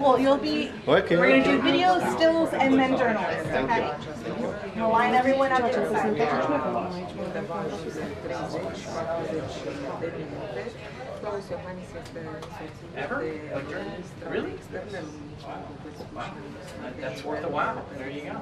Well, you'll be, Okay. we're going to do videos, stills, and then journalists, okay? We'll line everyone up inside. Ever? Really? That's worth a while. There you go.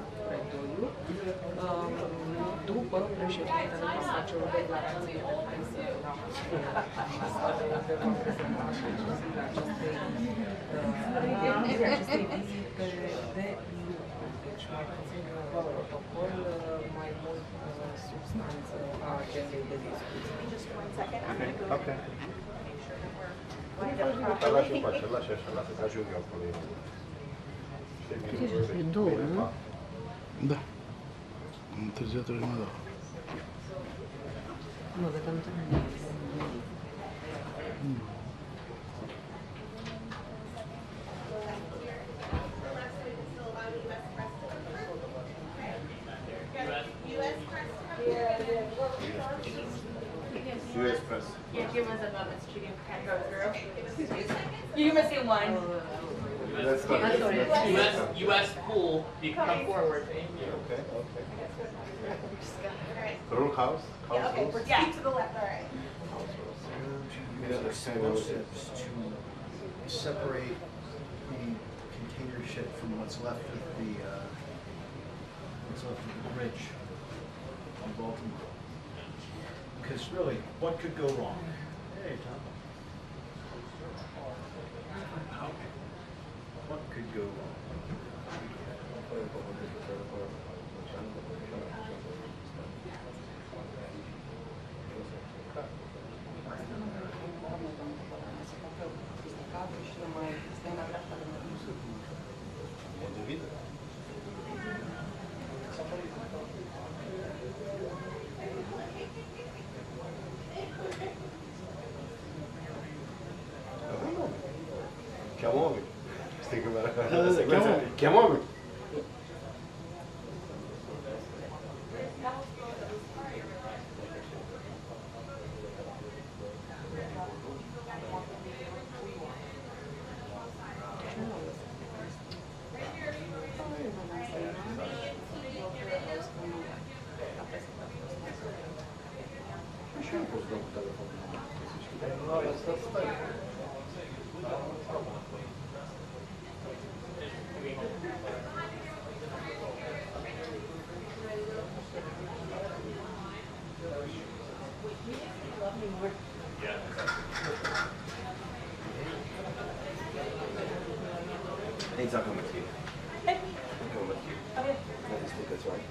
Just 1 second. I'm going to go Okay. line up properly. Да. Интервизиатор надо. Много там. U.S. Press. Yeah, give us a moment so you can go through. You must see one. U.S. pool, you can come forward. Thank you. Okay. Rule house? Yeah, okay, we're to the left, all right. Small steps to separate the container ship from what's left of the bridge on Baltimore. Because really, what could go wrong? Hey, Tom. What could go wrong? Chiamami. Chiamami. He's not coming with you. I'm coming with you. I just think that's right.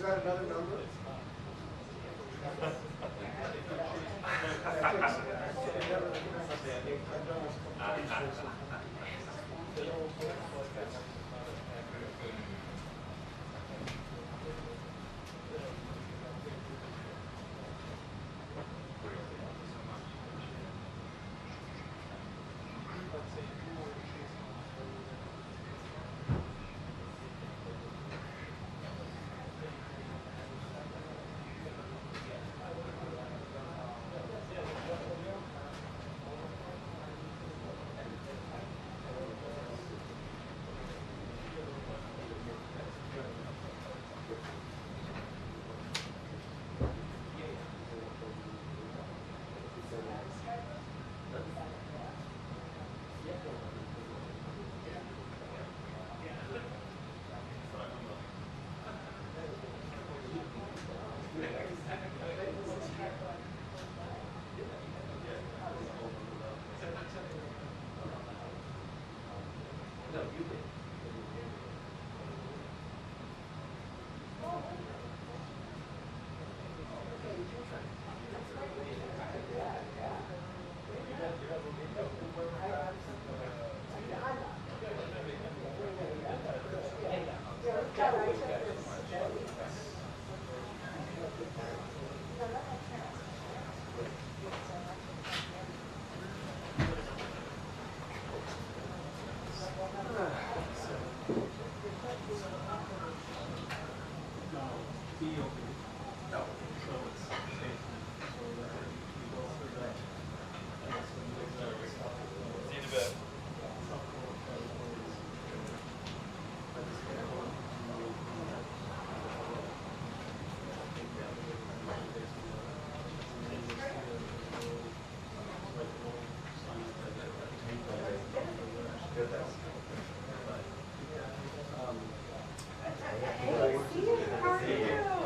got another number?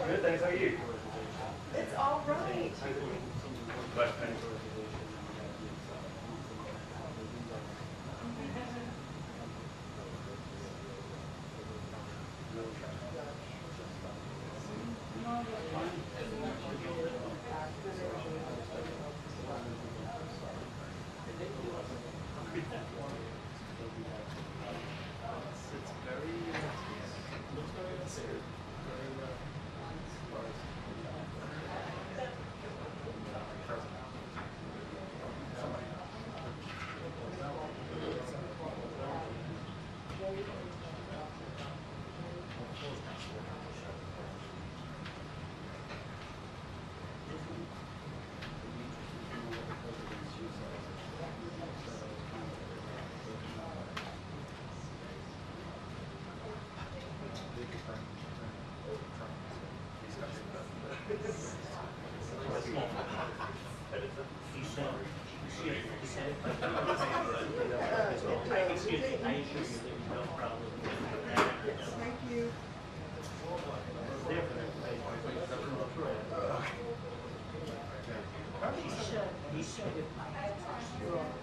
Good, thanks. How are you? It's all right.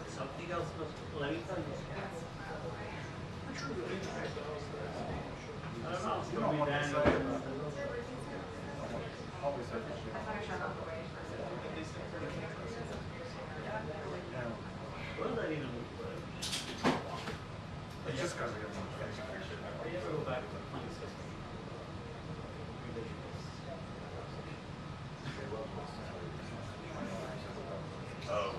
Something else was let me tell you. I don't know, it's gonna be Daniel. What does that even look like? It's just because we have more things. You have to go back to the point system. Oh.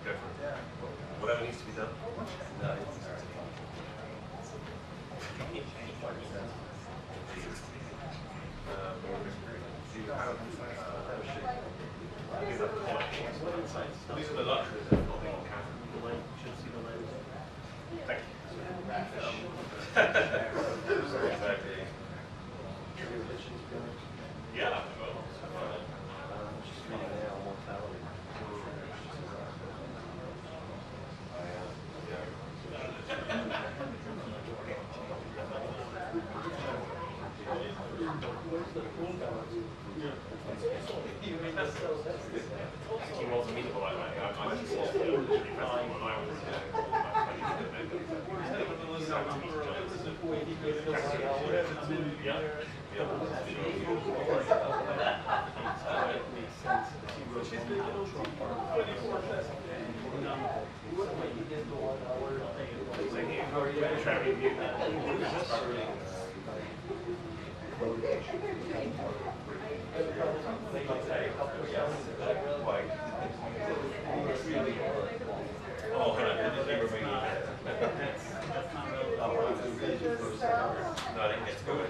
Go for it. Whatever needs to be done. No, it's these are the luxuries of not being Catholic. Thank you. Exactly. Yeah. He was amenable like that. I just lost it. Oh, hold on. No, I think it's good.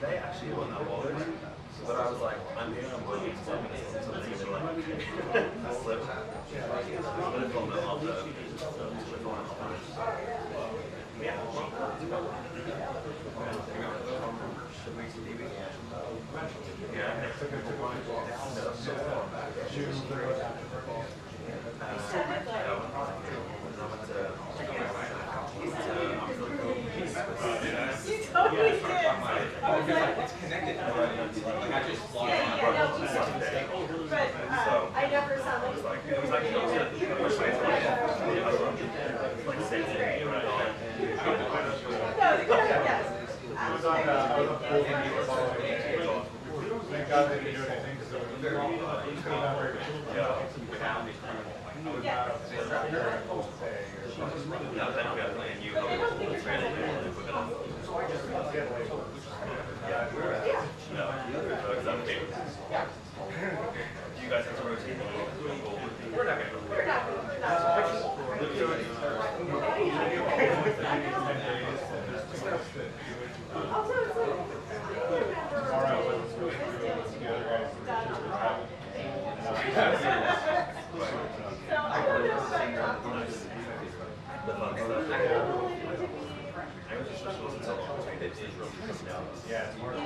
They actually won that wallet, but I was like, I'm here, I'm working, so I'm going to slip. But it's on the off It's connected. Like I just logged on. But I never sound like it was like you guys have to rotate. We're not going to. Yeah, it's more of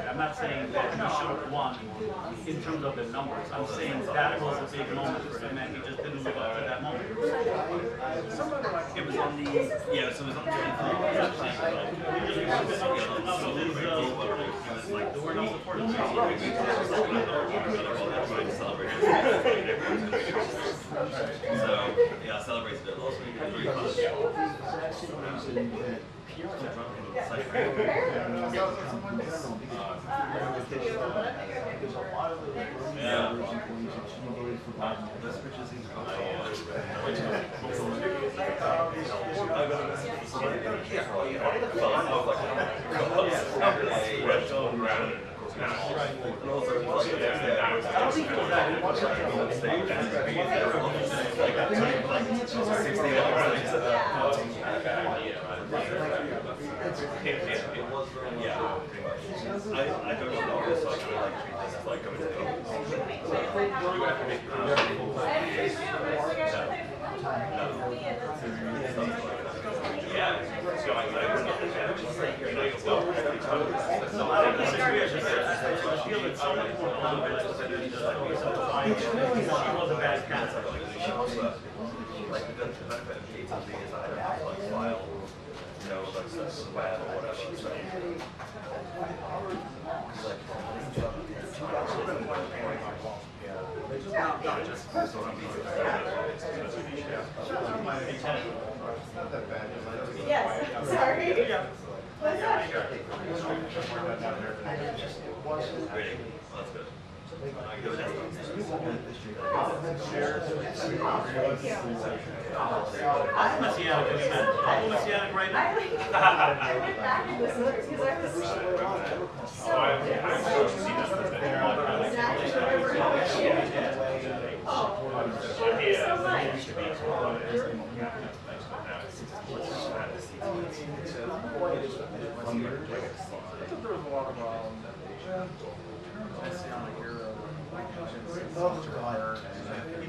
I'm not saying that he should have won in terms of the numbers. I'm saying that was a big moment for him and he just didn't live up to that moment. It was on the so it was on the there were no supporters. So yeah, I celebrated it last week. It was really I don't know this, so I feel like treat this as like going to the She was a bad candidate. but like the benefit of kids is being is I don't have like file, you know, like the web or whatever. So not just this one. Yes, sorry. What's that? Great. That's good. I go next. I'm Messianic, as you meant. I'm Messianic right now. I went back and listened because I was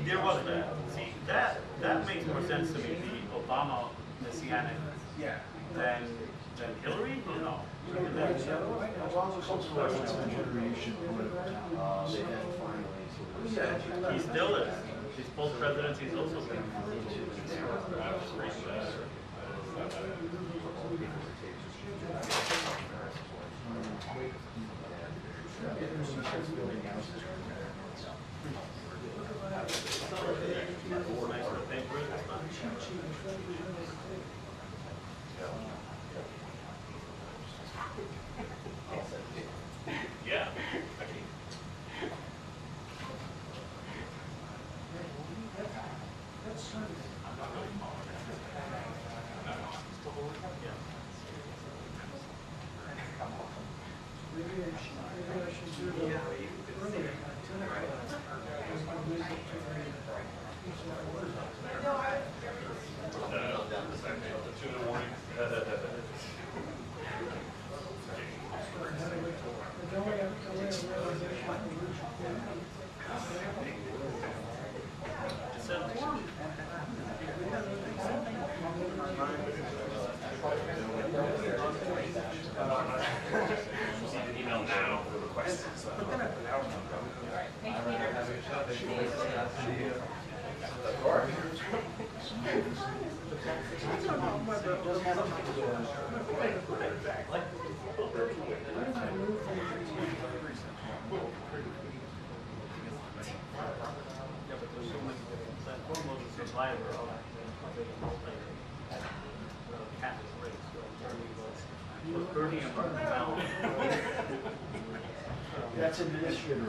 There was that. See, that makes more sense to me, the Obama Messianic than Hillary, you know. He still is. His both presidencies also been. Yeah. That's administrator.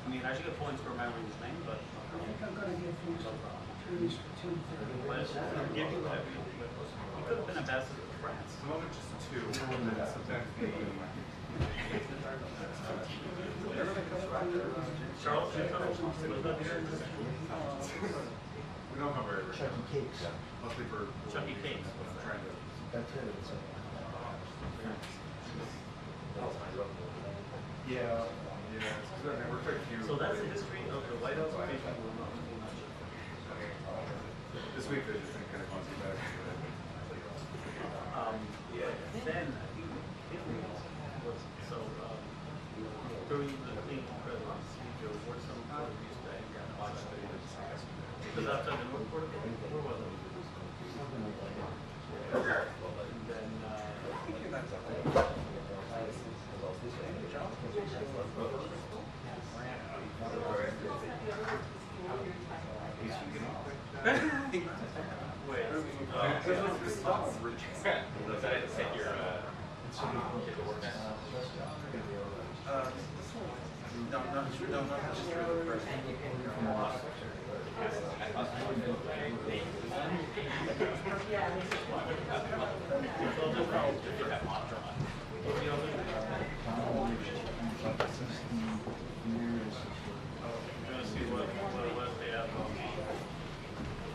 I mean, I should get points for remembering his name, but. I'm going to give you 2:30. He could have been ambassador to France. Just two. Sometimes Charles, was that here? we don't have very rich. Chucky Cakes. Mostly for Chucky Cakes. trying to. That's it. It's Yeah, we're quite few. So that's the history of the White House patient will not be much. This week they've just been kind of funky back. Then I think Italy was so during the Clinton presidency there were some countries that watched because outside the North Port, where was it? And then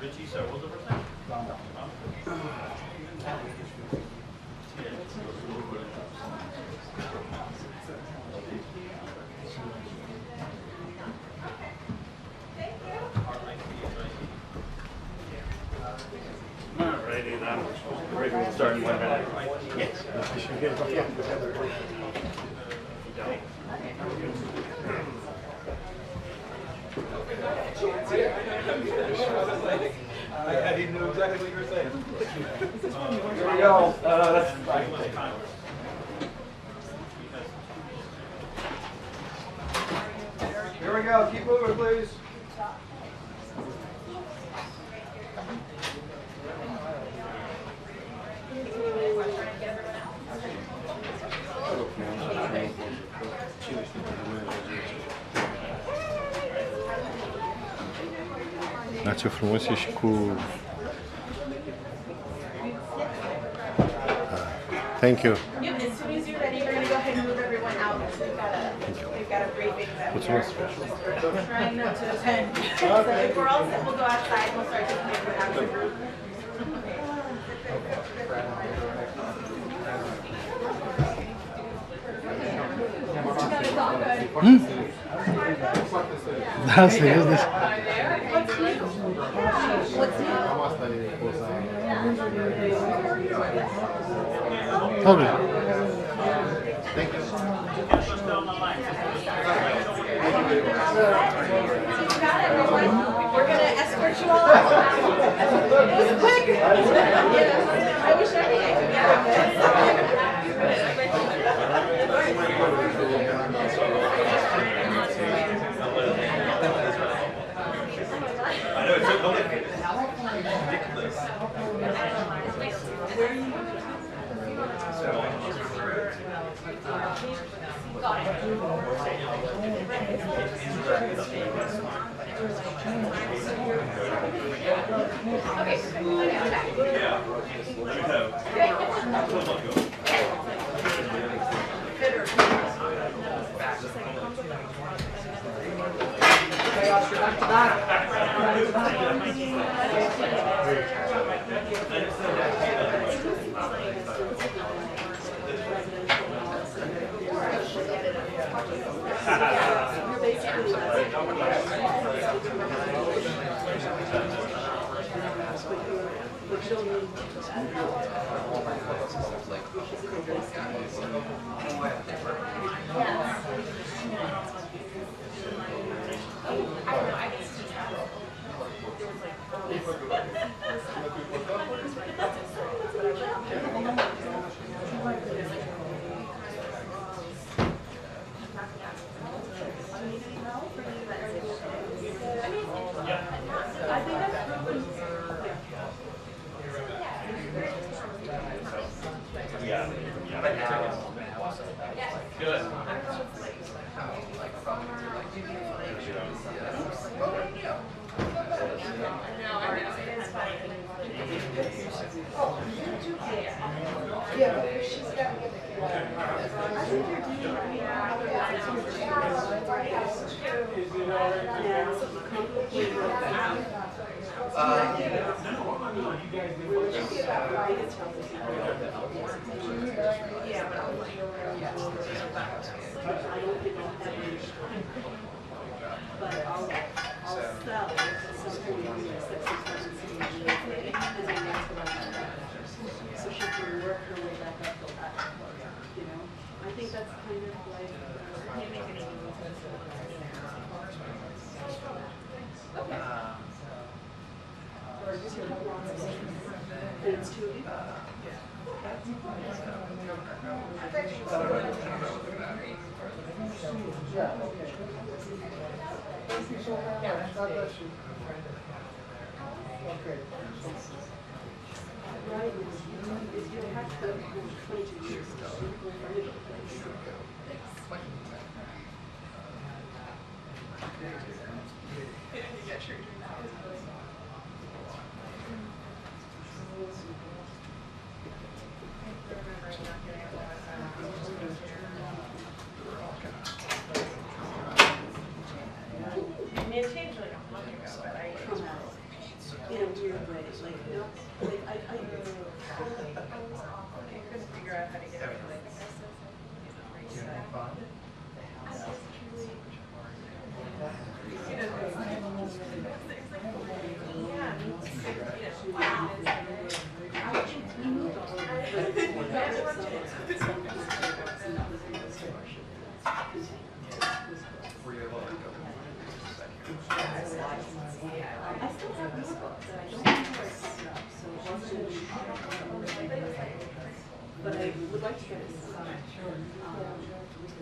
Richie, sir, what was the first name? Alrighty then. Ready to start in 1 minute. Yes. I didn't know exactly what you were saying. Here we go. Here we go. Keep moving, please. Dați-o frumos și cu... Thank you. As soon as you're ready, we're going to go ahead and move everyone out. We've got a briefing that Mulțumesc. we're trying not to attend. So if we're all set, we'll go outside and we'll start taking over after the group. Da, serios, deci... Dobre. Thank you. We're going to escort you all out. It was quick. I wish I could get I know it's so complicated. Ridiculous. Yeah. Let me know.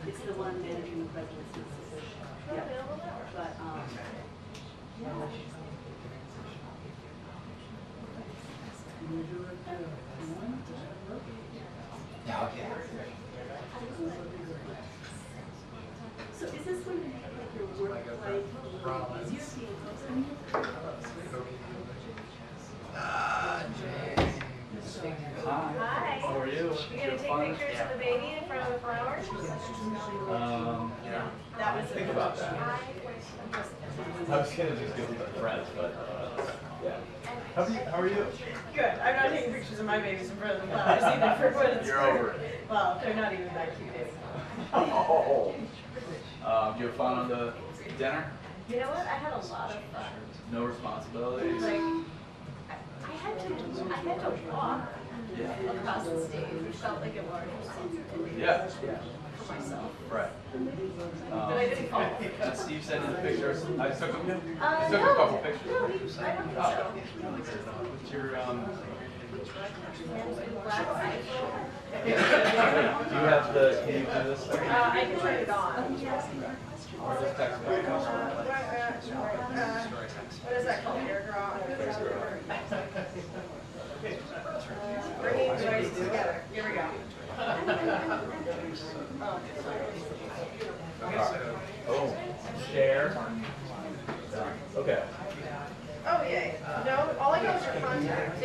It's the one managing the president's message. Yeah. But, Can you do it, one? Does that work? so is this going to make like your work life a little easier for you? Hi. How are you? You gonna take pictures of the baby in front of the flowers? That was Think about that. I was gonna just give them to friends, but yeah. How are you? Good. I'm not taking pictures of my babies in front of the flowers either for what it's You're worth. over it. Well, they're not even that cute. Oh. You have fun on the dinner? You know what? I had a lot of fun. No responsibilities? Like, I had to walk across the stage, which felt like a large responsibility Yeah. for myself. Right. But I didn't fall. Did Steve send in the pictures? I took them. You took a No. couple pictures. No, I don't think so. What's your Black rifle. do you have the? Can you do this? I can turn it on. Or just text me? What is that called? AirDrop? Bringing devices together. Here we go. Oh, share. Okay. Oh, yay. No, all I got was your contact.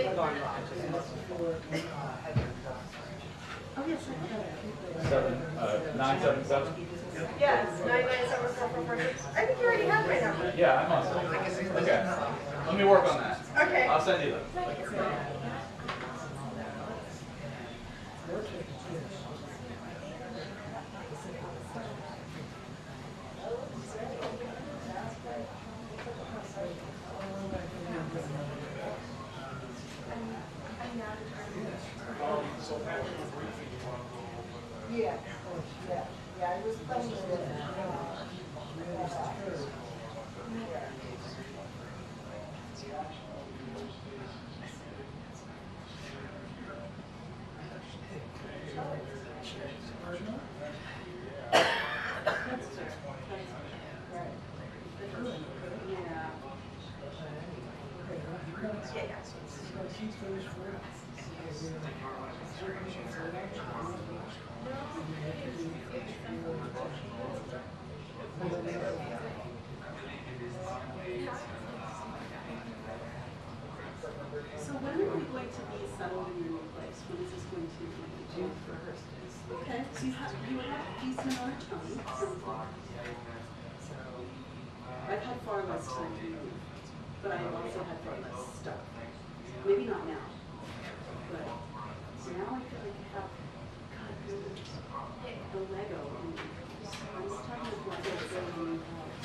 Oh, yes, I know. 977. Yes, 9974446. I think you already have my number. Yeah, I must have. Okay. Let me work on that. Okay. I'll send you them. Yeah, I was playing with it. So when are we going to be settled in your new place? When is this going to be? June 1st. Okay, so you have a decent amount of time. I've had far less time to move, but I've also had far less stuff. Maybe not now, but now I feel like I have, God, the Lego in my house. I'm starting with Lego building a house.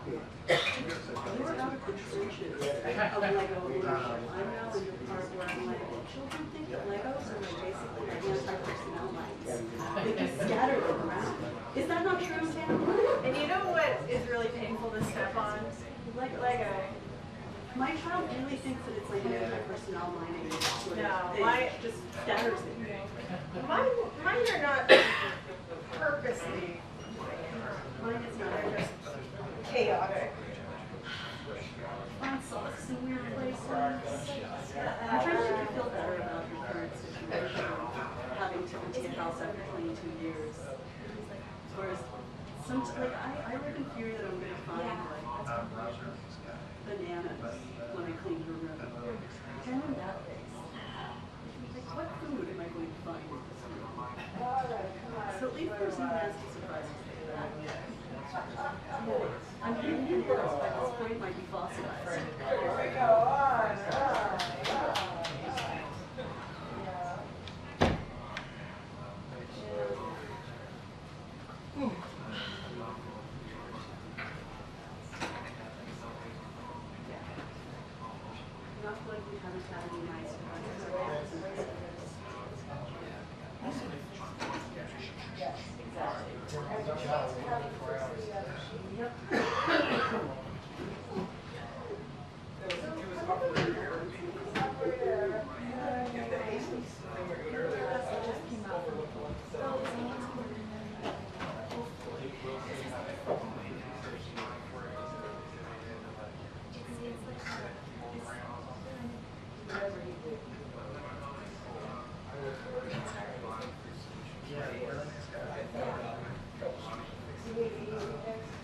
You were out of the trenches of Lego ownership. I'm now in the part where I'm like, children think that Legos are like basically like anti-personnel lines. They just scatter them around. Is that not true, Sam? And you know what is really painful to step on? Like Lego. my child really thinks that it's like an anti-personnel lining. Sort of No, thing. mine Just scatters it. Mine are not purposely. Mine is not. They're just chaotic. Find solace in weird places. I'm trying to make you feel better about your current situation, having to empty a house after 22 years. Whereas, like, I live in fear that I'm going to find like bananas when I clean her room. I'm in that place. Like, what food am I going to find in this room? So at least there's no nasty surprises like that. I'm pretty convinced by this point might be fossilized. Here we go on. Not like we haven't had any nice surprises. Yes, exactly.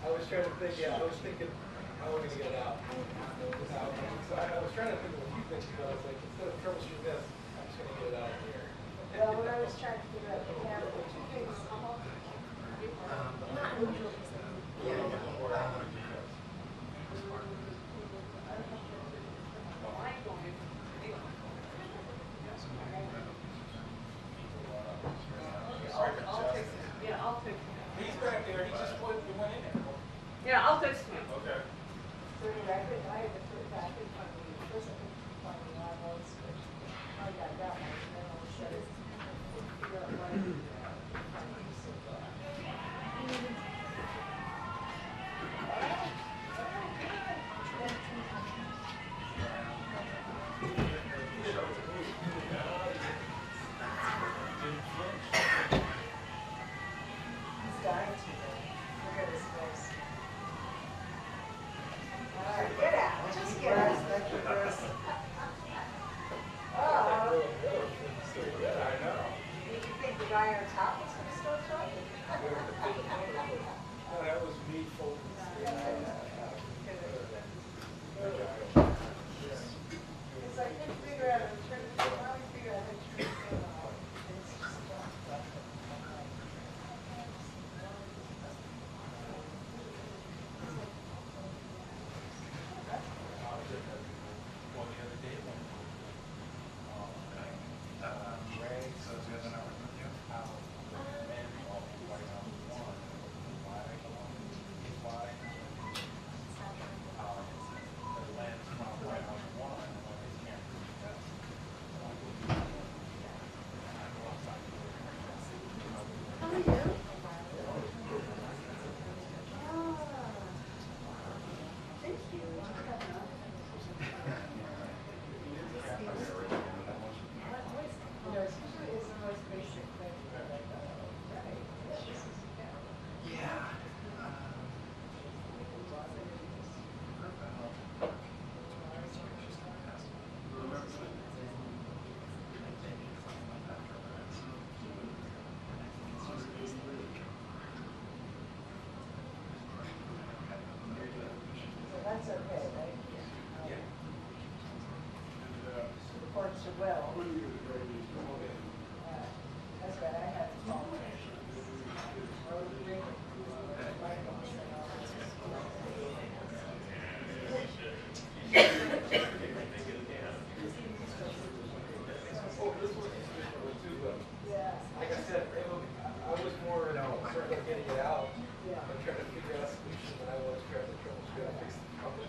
I was trying to think, I was thinking, how are we going to get it out? So I was trying to think of a few things, but I was like, instead of troubleshooting this, I'm just going to get it out of here. Well, when I was trying to figure out the camera, the two things. I'll fix him. He's back there, he just went in there. Yeah, I'll fix him. Okay. For the record, I had to put it back in front of the prison, on the laws, which I got that one, and then I'll shut it. Figure out what. He's dying to go. Look at his face. All right, get out. Just get out. Oh. Did you think the guy on top was going to start talking? No, that was me folding. Because I couldn't figure out, I finally figured out how to turn it on. And it's just That's okay, right? Yeah. Reports are well. That's right, I had a call. Like I said, I was more sort of getting it out and trying to figure out a solution than I was trying to troubleshoot and fix the problem.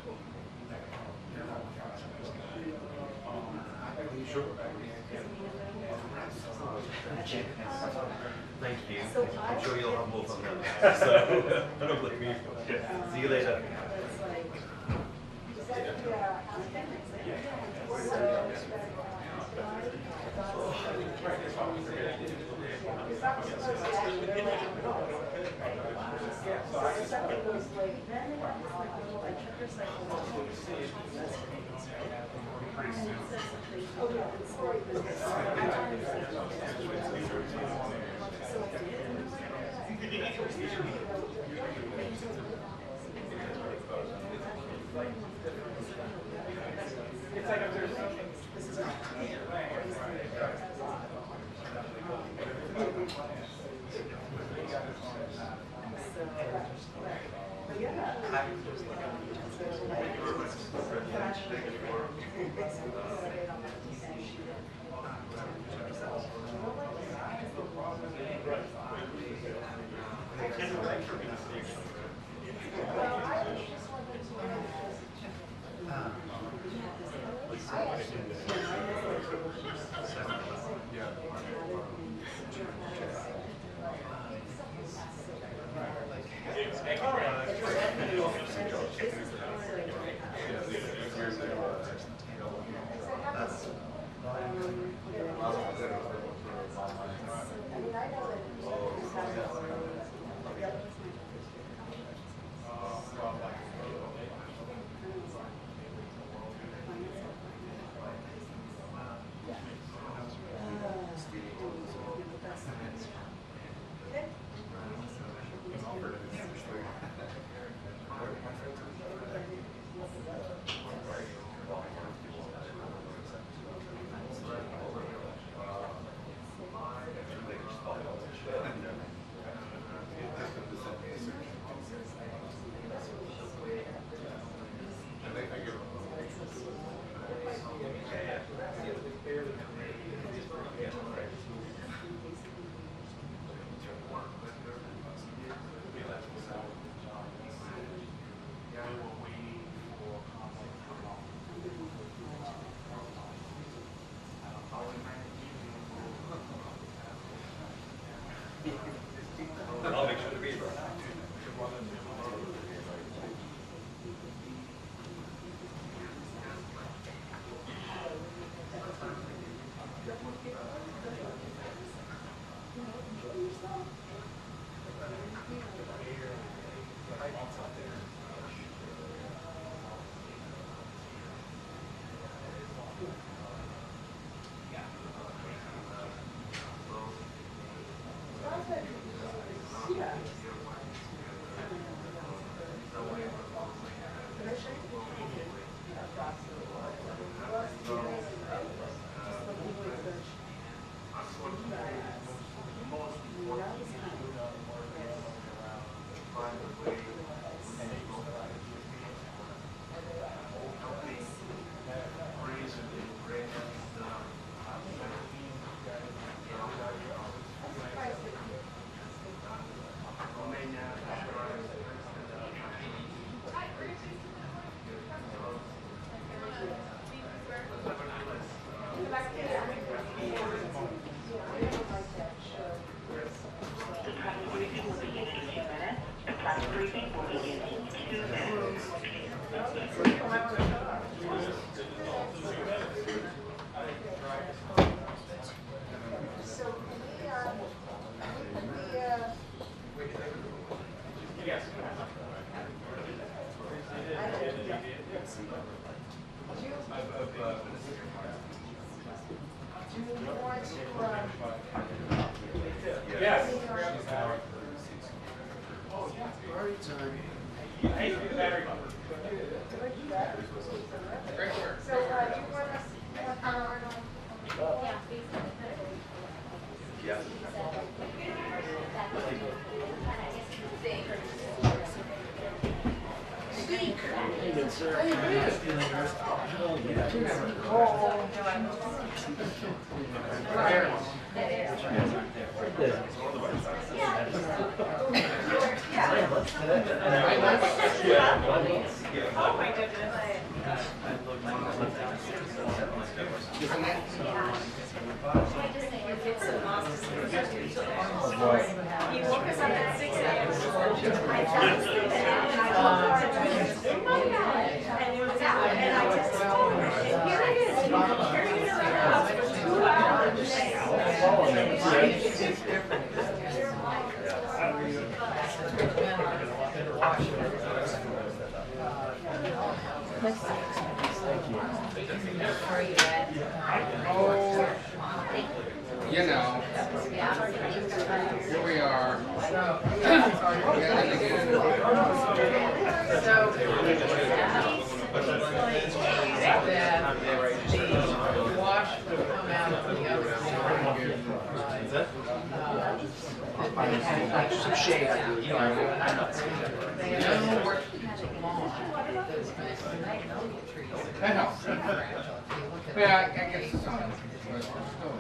Thank you. I'm sure you'll have more fun now. So, don't blame me. See you later. It's like if there's something. Yes. Party time. Hey, the battery. Great work. So, do you want us, yeah, Yeah. Hey, good sir. oh my goodness. He woke us up at 6 a.m. I found sleep and I looked for it. Oh my God. And it was out. And I just told him, and here it is. He's carrying it around for 2 You know, here we are. The wash would come out on the other side. Some shade. They don't work long. That helps. Yeah, I guess it's on. But still.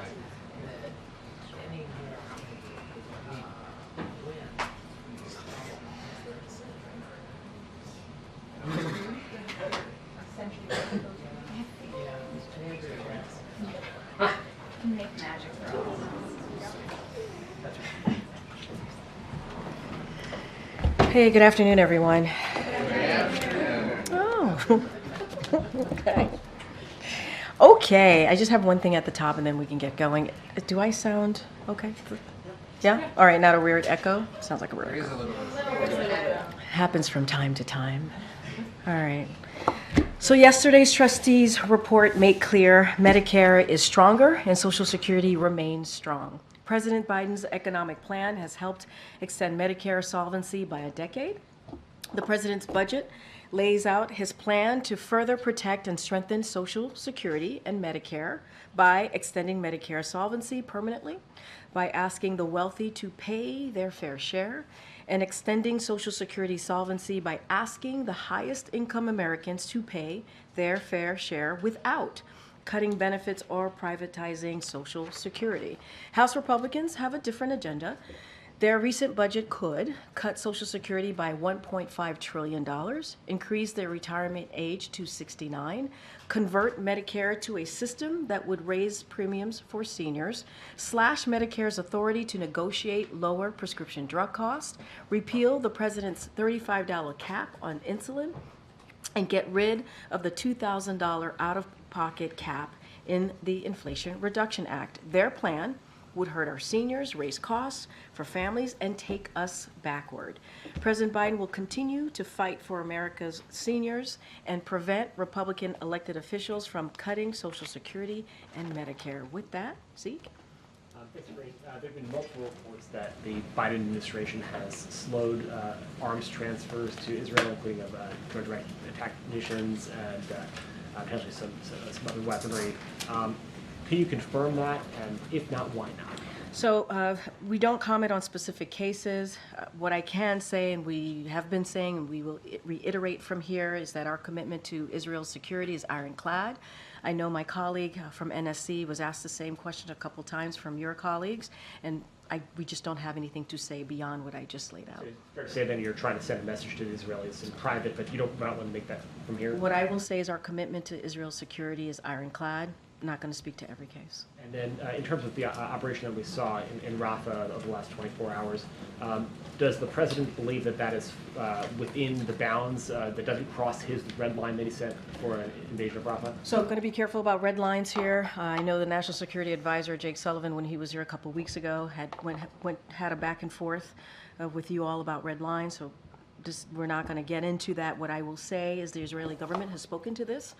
Make magic for all. Hey, good afternoon, everyone. Oh, okay. Okay, I just have one thing at the top and then we can get going. Do I sound okay? Yeah? All right, not a weird echo? Sounds like a weird echo. Happens from time to time. All right. So yesterday's trustees' report made clear Medicare is stronger and Social Security remains strong. President Biden's economic plan has helped extend Medicare solvency by a decade. The president's budget lays out his plan to further protect and strengthen Social Security and Medicare by extending Medicare solvency permanently, by asking the wealthy to pay their fair share, and extending Social Security solvency by asking the highest income Americans to pay their fair share without cutting benefits or privatizing Social Security. House Republicans have a different agenda. Their recent budget could cut Social Security by $1.5 trillion, increase their retirement age to 69, convert Medicare to a system that would raise premiums for seniors, slash Medicare's authority to negotiate lower prescription drug costs, repeal the president's $35 cap on insulin, and get rid of the $2,000 out-of-pocket cap in the Inflation Reduction Act. Their plan would hurt our seniors, raise costs for families, and take us backward. President Biden will continue to fight for America's seniors and prevent Republican elected officials from cutting Social Security and Medicare. With that, Zeke? There have been multiple reports that the Biden administration has slowed arms transfers to Israel, including of direct attack munitions and potentially some other weaponry. Can you confirm that? And if not, why not? So we don't comment on specific cases. What I can say, and we have been saying, and we will reiterate from here, is that our commitment to Israel's security is ironclad. I know my colleague from NSC was asked the same question a couple times from your colleagues, and we just don't have anything to say beyond what I just laid out. So it's fair to say then you're trying to send a message to the Israelis in private, but you don't want to make that from here? What I will say is our commitment to Israel's security is ironclad. I'm not going to speak to every case. And then in terms of the operation that we saw in Rafah over the last 24 hours, does the president believe that that is within the bounds, that doesn't cross his red line that he set for an invasion of Rafah? So I'm going to be careful about red lines here. I know the National Security Advisor, Jake Sullivan, when he was here a couple weeks ago, had a back and forth with you all about red lines. So we're not going to get into that. What I will say is the Israeli government has spoken to this.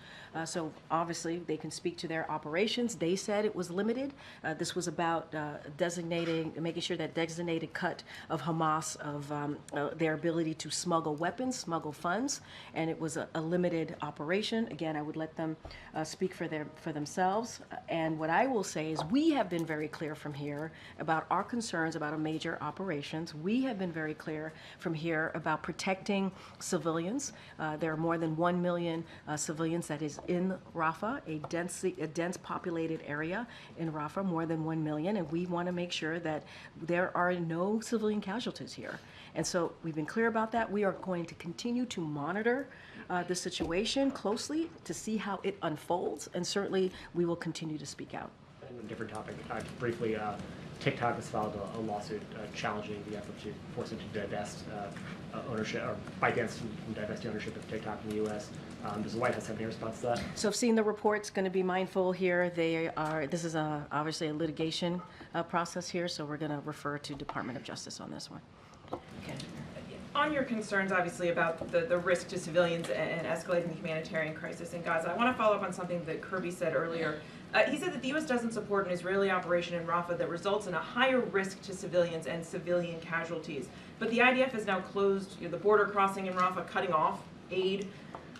So obviously they can speak to their operations. They said it was limited. This was about making sure that designated cut of Hamas of their ability to smuggle weapons, smuggle funds, and it was a limited operation. Again, I would let them speak for themselves. And what I will say is we have been very clear from here about our concerns about a major operations. We have been very clear from here about protecting civilians. There are more than 1 million civilians that is in Rafah, a dense populated area in Rafah, more than 1 million, and we want to make sure that there are no civilian casualties here. And so we've been clear about that. We are going to continue to monitor the situation closely to see how it unfolds, and certainly we will continue to speak out. On a different topic, briefly, TikTok has filed a lawsuit challenging the effort to force it to divest ownership, or fight against from divesting ownership of TikTok in the U.S. Does the White House have any response to that? So I've seen the reports, going to be mindful here. This is obviously a litigation process here, so we're going to refer to Department of Justice on this one. Okay. On your concerns, obviously, about the risk to civilians and escalating the humanitarian crisis in Gaza, I want to follow up on something that Kirby said earlier. He said that the U.S. doesn't support an Israeli operation in Rafah that results in a higher risk to civilians and civilian casualties. But the IDF has now closed the border crossing in Rafah, cutting off aid.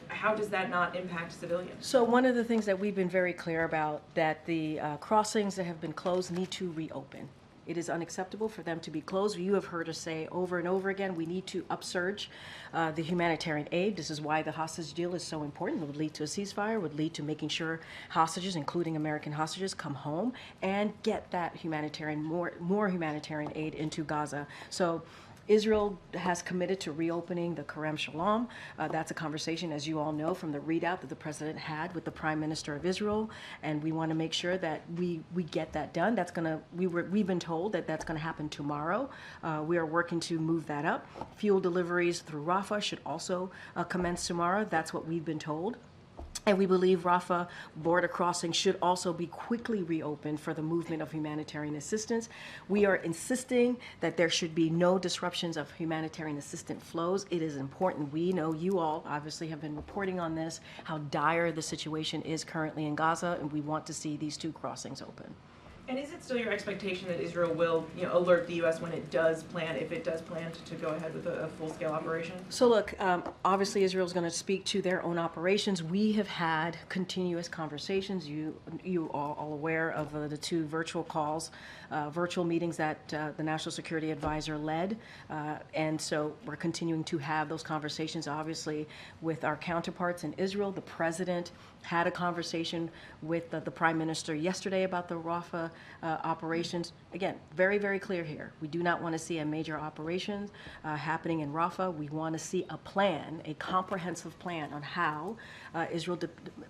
How does that not impact civilians? So one of the things that we've been very clear about, that the crossings that have been closed need to reopen. It is unacceptable for them to be closed. You have heard us say over and over again, we need to upsurge the humanitarian aid. This is why the hostage deal is so important. It would lead to a ceasefire, would lead to making sure hostages, including American hostages, come home and get that humanitarian, more humanitarian aid into Gaza. So Israel has committed to reopening the Kerem Shalom. That's a conversation, as you all know, from the readout that the president had with the Prime Minister of Israel, and we want to make sure that we get that done. We've been told that that's going to happen tomorrow. We are working to move that up. Fuel deliveries through Rafah should also commence tomorrow. That's what we've been told. And we believe Rafah border crossing should also be quickly reopened for the movement of humanitarian assistance. We are insisting that there should be no disruptions of humanitarian assistance flows. It is important. We know you all obviously have been reporting on this, how dire the situation is currently in Gaza, and we want to see these two crossings open. And is it still your expectation that Israel will, alert the U.S. when it does plan, if it does plan to go ahead with a full-scale operation? So look, obviously Israel is going to speak to their own operations. We have had continuous conversations. You are all aware of the two virtual calls, virtual meetings that the National Security Advisor led. And so we're continuing to have those conversations, obviously, with our counterparts in Israel. The president had a conversation with the Prime Minister yesterday about the Rafah operations. Again, very, very clear here. We do not want to see a major operation happening in Rafah. We want to see a plan, a comprehensive plan on how Israel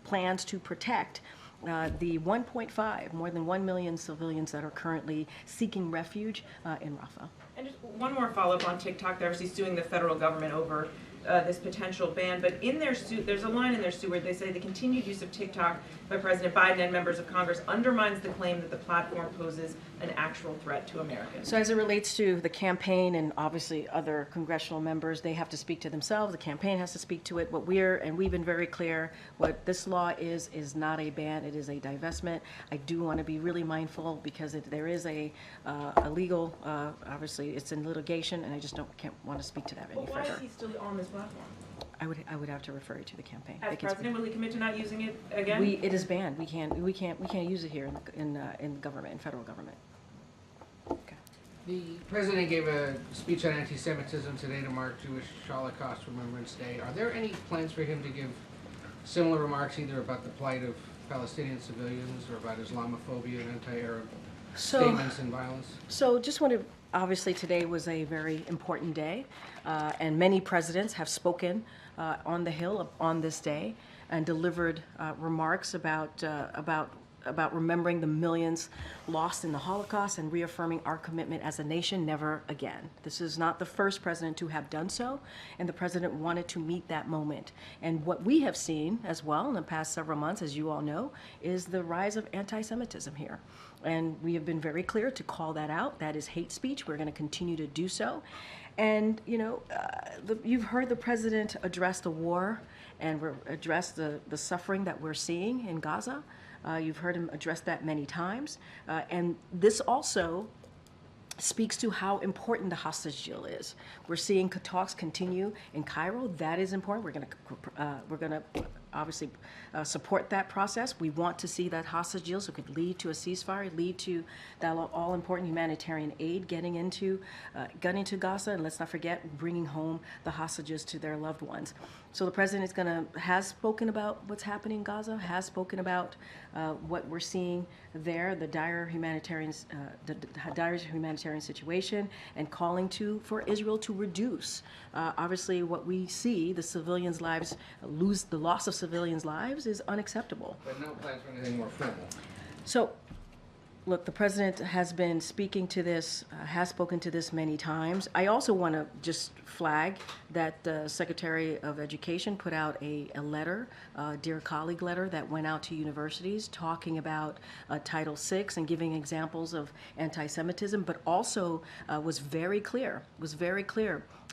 plans to protect the 1.5, more than 1 million civilians that are currently seeking refuge in Rafah. And just one more follow-up on TikTok. They're obviously suing the federal government over this potential ban, but in their suit, there's a line in their suit where they say the continued use of TikTok by President Biden and members of Congress undermines the claim that the platform poses an actual threat to Americans. So as it relates to the campaign and obviously other congressional members, they have to speak to themselves. The campaign has to speak to it. We've been very clear, what this law is not a ban, it is a divestment. I do want to be really mindful because there is a legal, obviously it's in litigation, and I just can't want to speak to that any further. Why is he still on this platform? I would have to refer you to the campaign. As president, will he commit to not using it again? It is banned. We can't use it here in government, in federal government. Okay. The president gave a speech on anti-Semitism today to mark Jewish Holocaust Remembrance Day. Are there any plans for him to give similar remarks either about the plight of Palestinian civilians or about Islamophobia and anti-Arab statements and violence? So just want to, obviously today was a very important day, and many presidents have spoken on the Hill on this day and delivered remarks about remembering the millions lost in the Holocaust and reaffirming our commitment as a nation, never again. This is not the first president to have done so, and the president wanted to meet that moment. And what we have seen as well in the past several months, as you all know, is the rise of anti-Semitism here. And we have been very clear to call that out. That is hate speech. We're going to continue to do so. And, you've heard the president address the war and address the suffering that we're seeing in Gaza. You've heard him address that many times. And this also speaks to how important the hostage deal is. We're seeing talks continue in Cairo. That is important. We're going to obviously support that process. We want to see that hostage deal, so it could lead to a ceasefire, lead to that all-important humanitarian aid getting into Gaza, and let's not forget bringing home the hostages to their loved ones. So the president has spoken about what's happening in Gaza, has spoken about what we're seeing there, the dire humanitarian situation, and calling for Israel to reduce. Obviously, what we see, the civilians' lives the loss of civilians' lives is unacceptable. But no plans for anything more formal. So, look, the president has been speaking to this, has spoken to this many times. I also want to just flag that the Secretary of Education put out a letter, a Dear Colleague letter, that went out to universities talking about Title VI and giving examples of anti-Semitism, but also was very clear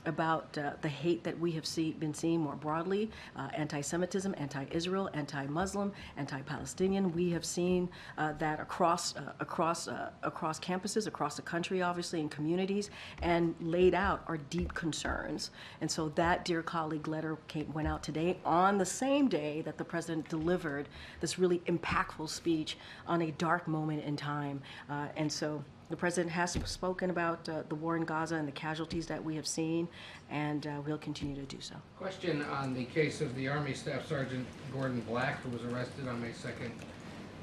about the hate that we have been seeing more broadly, anti-Semitism, anti-Israel, anti-Muslim, anti-Palestinian. We have seen that across campuses, across the country, obviously, in communities, and laid out our deep concerns. And so that Dear Colleague letter went out today on the same day that the president delivered this really impactful speech on a dark moment in time. And so the president has spoken about the war in Gaza and the casualties that we have seen, and we'll continue to do so. Question on the case of the Army Staff Sergeant Gordon Black, who was arrested on May 2nd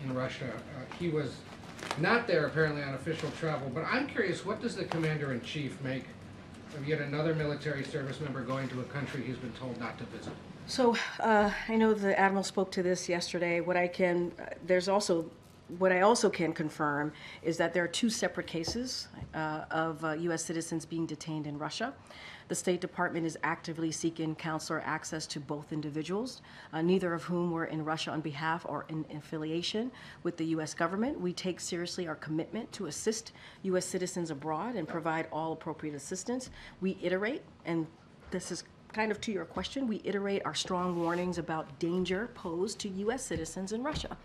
in Russia. He was not there apparently on official travel, but I'm curious, what does the Commander-in-Chief make of yet another military service member going to a country he's been told not to visit? So I know the Admiral spoke to this yesterday. What I also can confirm is that there are two separate cases of U.S. citizens being detained in Russia. The State Department is actively seeking consular access to both individuals, neither of whom were in Russia on behalf or in affiliation with the U.S. government. We take seriously our commitment to assist U.S. citizens abroad and provide all appropriate assistance. We iterate, and this is kind of to your question, we iterate our strong warnings about danger posed to U.S. citizens in Russia.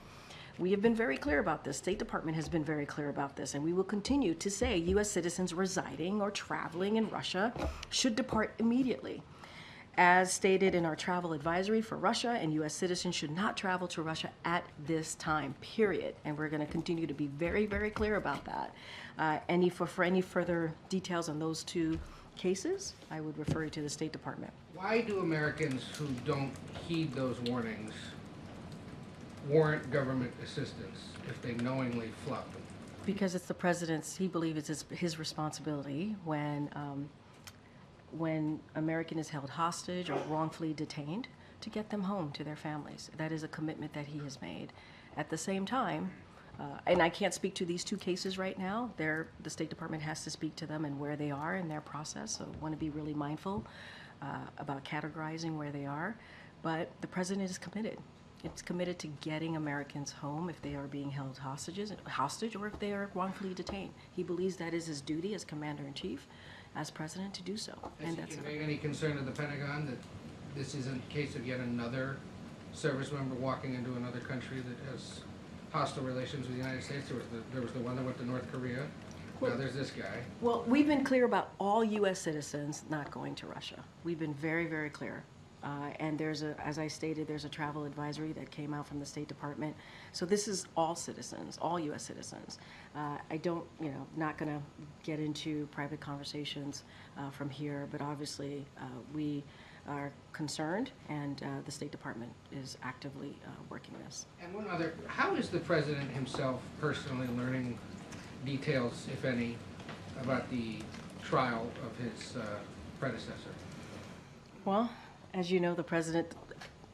We have been very clear about this. State Department has been very clear about this, and we will continue to say U.S. citizens residing or traveling in Russia should depart immediately. As stated in our travel advisory for Russia, and U.S. citizens should not travel to Russia at this time, period. And we're going to continue to be very, very clear about that. For any further details on those two cases, I would refer you to the State Department. Why do Americans who don't heed those warnings warrant government assistance if they knowingly flout them? Because it's the president's, he believes it's his responsibility when American is held hostage or wrongfully detained to get them home to their families. That is a commitment that he has made. At the same time, and I can't speak to these two cases right now, the State Department has to speak to them and where they are in their process, so I want to be really mindful about categorizing where they are. But the president is committed. It's committed to getting Americans home if they are being held hostage or if they are wrongfully detained. He believes that is his duty as Commander-in-Chief, as President, to do so. Has he conveyed any concern to the Pentagon that this isn't a case of yet another service member walking into another country that has hostile relations with the United States? There was the one that went to North Korea. Now there's this guy. Well, we've been clear about all U.S. citizens not going to Russia. We've been very, very clear. And as I stated, there's a travel advisory that came out from the State Department. So this is all citizens, all U.S. citizens. I don't, not going to get into private conversations from here, but obviously we are concerned, and the State Department is actively working this. And one other, how is the president himself personally learning details, if any, about the trial of his predecessor? Well, as you know, the president,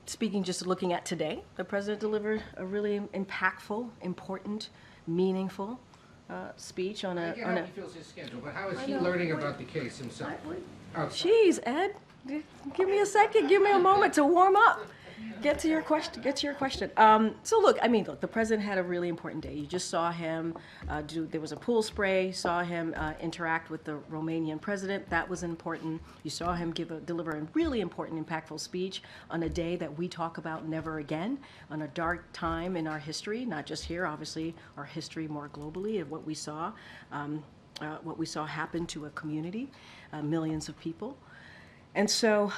just looking at today, the president delivered a really impactful, important, meaningful speech on a... I get how he fills his schedule, but how is he learning about the case himself? Jeez, Ed, give me a second, give me a moment to warm up. Get to your question. So look, I mean, look, the president had a really important day. You just saw him there was a pool spray, saw him interact with the Romanian president. That was important. You saw him deliver a really important, impactful speech on a day that we talk about never again, on a dark time in our history, not just here, obviously, our history more globally of what we saw happen to a community, millions of people. And so,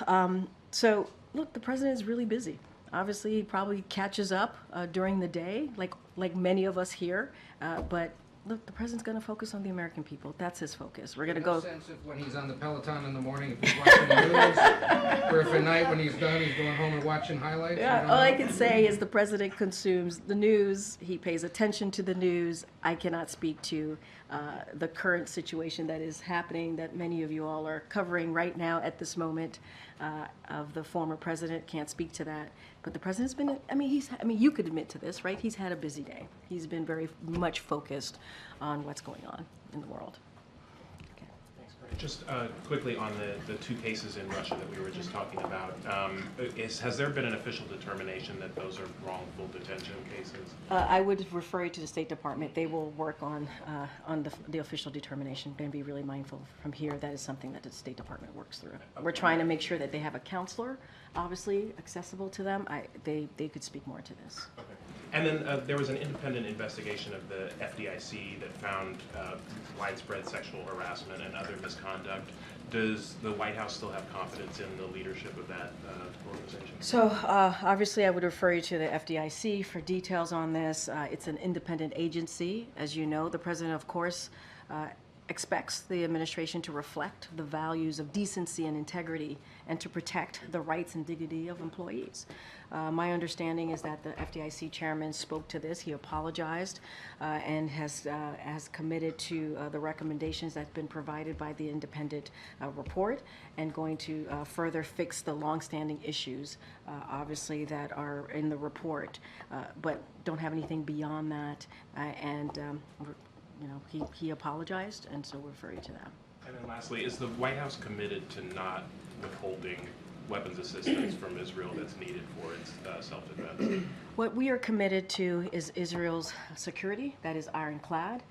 look, the president is really busy. Obviously, he probably catches up during the day, like many of us here. But look, the president's going to focus on the American people. That's his focus. We're going to go. Sense of when he's on the Peloton in the morning, if he's watching the news, or if at night when he's done, he's going home and watching highlights. Yeah, all I can say is the president consumes the news. He pays attention to the news. I cannot speak to the current situation that is happening, that many of you all are covering right now at this moment of the former president. Can't speak to that. But the president's been, I mean, you could admit to this, right? He's had a busy day. He's been very much focused on what's going on in the world. Just quickly on the two cases in Russia that we were just talking about, has there been an official determination that those are wrongful detention cases? I would refer you to the State Department. They will work on the official determination and be really mindful from here. That is something that the State Department works through. Okay. We're trying to make sure that they have a counselor, obviously, accessible to them. They could speak more to this. Okay. And then there was an independent investigation of the FDIC that found widespread sexual harassment and other misconduct. Does the White House still have confidence in the leadership of that organization? So obviously I would refer you to the FDIC for details on this. It's an independent agency. As you know, the president, of course, expects the administration to reflect the values of decency and integrity and to protect the rights and dignity of employees. My understanding is that the FDIC chairman spoke to this. He apologized and has committed to the recommendations that's been provided by the independent report and going to further fix the longstanding issues, obviously, that are in the report, but don't have anything beyond that. He apologized, and so we'll refer you to that. And then lastly, is the White House committed to not withholding weapons assistance from Israel that's needed for its self-defense? What we are committed to is Israel's security. That is ironclad,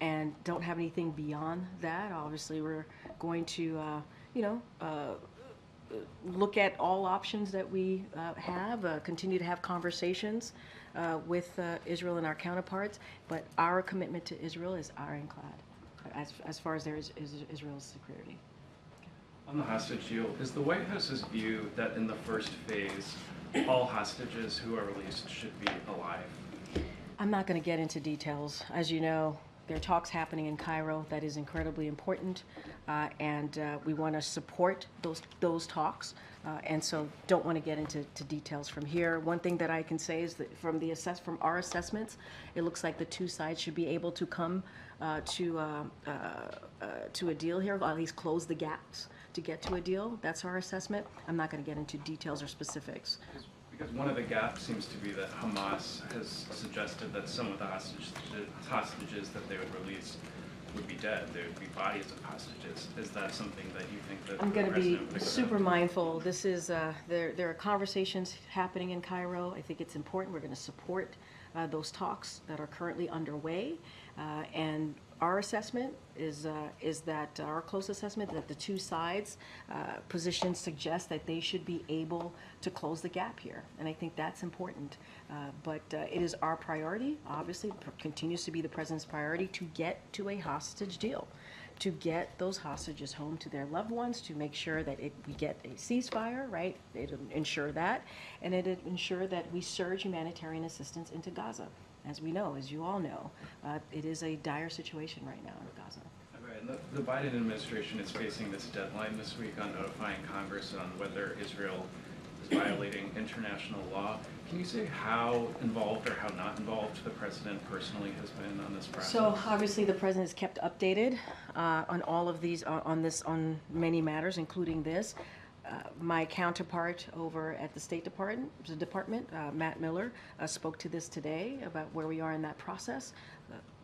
and don't have anything beyond that. Obviously, we're going to, look at all options that we have, continue to have conversations with Israel and our counterparts, but our commitment to Israel is ironclad as far as there is Israel's security. On the hostage deal, is the White House's view that in the first phase, all hostages who are released should be alive? I'm not going to get into details. As you know, there are talks happening in Cairo that is incredibly important, and we want to support those talks, and so don't want to get into details from here. One thing that I can say is that from our assessments, it looks like the two sides should be able to come to a deal here, or at least close the gaps to get to a deal. That's our assessment. I'm not going to get into details or specifics. Because one of the gaps seems to be that Hamas has suggested that some of the hostages that they would release would be dead. There would be bodies of hostages. Is that something that you think that I'm going to be super mindful. This is there are conversations happening in Cairo. I think it's important. We're going to support those talks that are currently underway, and our assessment is that our close assessment that the two sides positions suggest that they should be able to close the gap here, and I think that's important. But it is our priority, obviously, continues to be the president's priority to get to a hostage deal, to get those hostages home to their loved ones, to make sure that we get a ceasefire, right? It'll ensure that, and it'll ensure that we surge humanitarian assistance into Gaza. As we know, as you all know, it is a dire situation right now in Gaza. Right, and the Biden administration is facing this deadline this week on notifying Congress on whether Israel is violating international law. Can you say how involved or how not involved the president personally has been on this process? So obviously the president is kept updated on all of these, on many matters, including this. My counterpart over at the State Department, Matt Miller, spoke to this today about where we are in that process.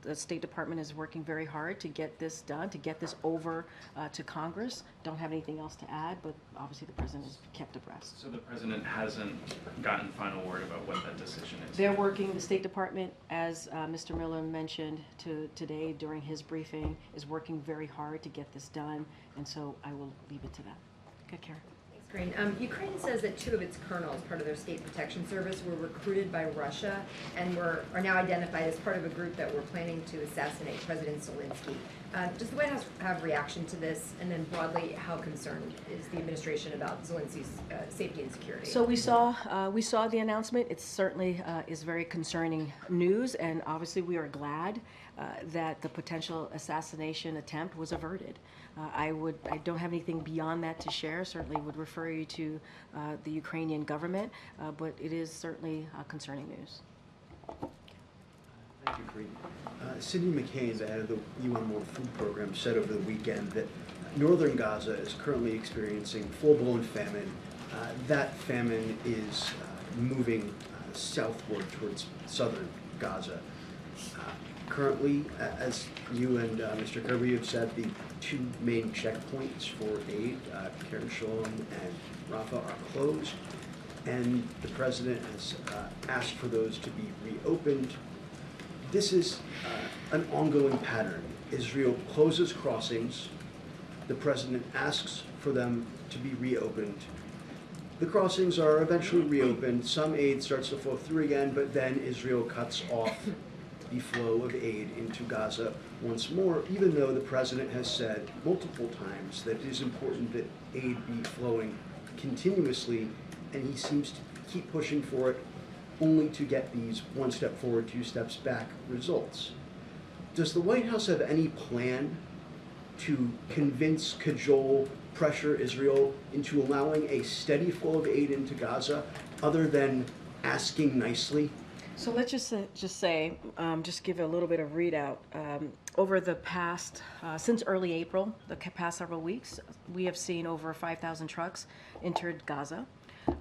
the State Department is working very hard to get this done, to get this over to Congress. Don't have anything else to add, but obviously the President has kept abreast. So the President hasn't gotten final word about what that decision is? They're working, the State Department, as Mr. Miller mentioned today during his briefing, is working very hard to get this done, and so I will leave it to that. Okay, Karen. Ukraine. Ukraine says that 2 of its colonels, part of their state protection service, were recruited by Russia and are now identified as part of a group that were planning to assassinate President Zelensky. Does the White House have a reaction to this? And then broadly, how concerned is the administration about Zelensky's safety and security? So we saw the announcement. It certainly is very concerning news, and obviously we are glad that the potential assassination attempt was averted. I don't have anything beyond that to share. Certainly would refer you to the Ukrainian government, but it is certainly concerning news. Thank you, Karine. Cindy McCain, the head of the UN World Food Program, said over the weekend that northern Gaza is currently experiencing full-blown famine. That famine is moving southward towards southern Gaza. Currently, as you and Mr. Kirby have said, the 2 main checkpoints for aid, Kerem Shalom and Rafah, are closed, and the President has asked for those to be reopened. This is an ongoing pattern. Israel closes crossings, the President asks for them to be reopened. The crossings are eventually reopened, some aid starts to flow through again, but then Israel cuts off the flow of aid into Gaza once more, even though the President has said multiple times that it is important that aid be flowing continuously, and he seems to keep pushing for it, only to get these 1 step forward, 2 steps back results. Does the White House have any plan to convince, cajole, pressure Israel into allowing a steady flow of aid into Gaza, other than asking nicely? So let's just give a little bit of readout. Over the past, since early April, the past several weeks, we have seen over 5,000 trucks entered Gaza.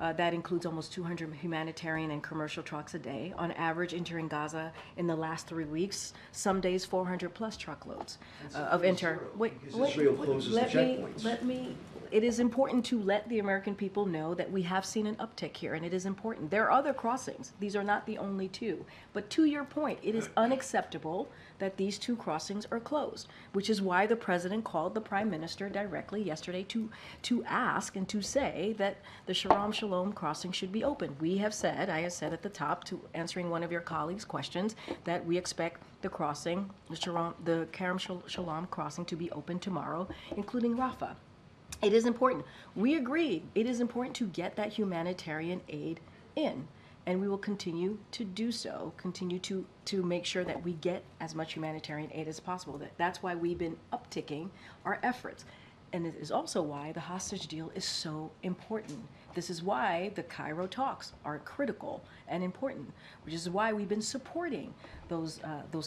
That includes almost 200 humanitarian and commercial trucks a day, on average entering Gaza in the last 3 weeks, some days 400 plus truckloads of enter. Israel closes the checkpoints. It is important to let the American people know that we have seen an uptick here, and it is important. There are other crossings. These are not the only 2. But to your point, it is unacceptable that these 2 crossings are closed, which is why the President called the Prime Minister directly yesterday to ask and to say that the Shalom crossing should be open. I have said at the top, to answering one of your colleagues' questions, that we expect the crossing, the Kerem Shalom crossing, to be open tomorrow, including Rafah. It is important. We agree. It is important to get that humanitarian aid in, and we will continue to do so, continue to make sure that we get as much humanitarian aid as possible. That's why we've been upticking our efforts. And it is also why the hostage deal is so important. This is why the Cairo talks are critical and important, which is why we've been supporting those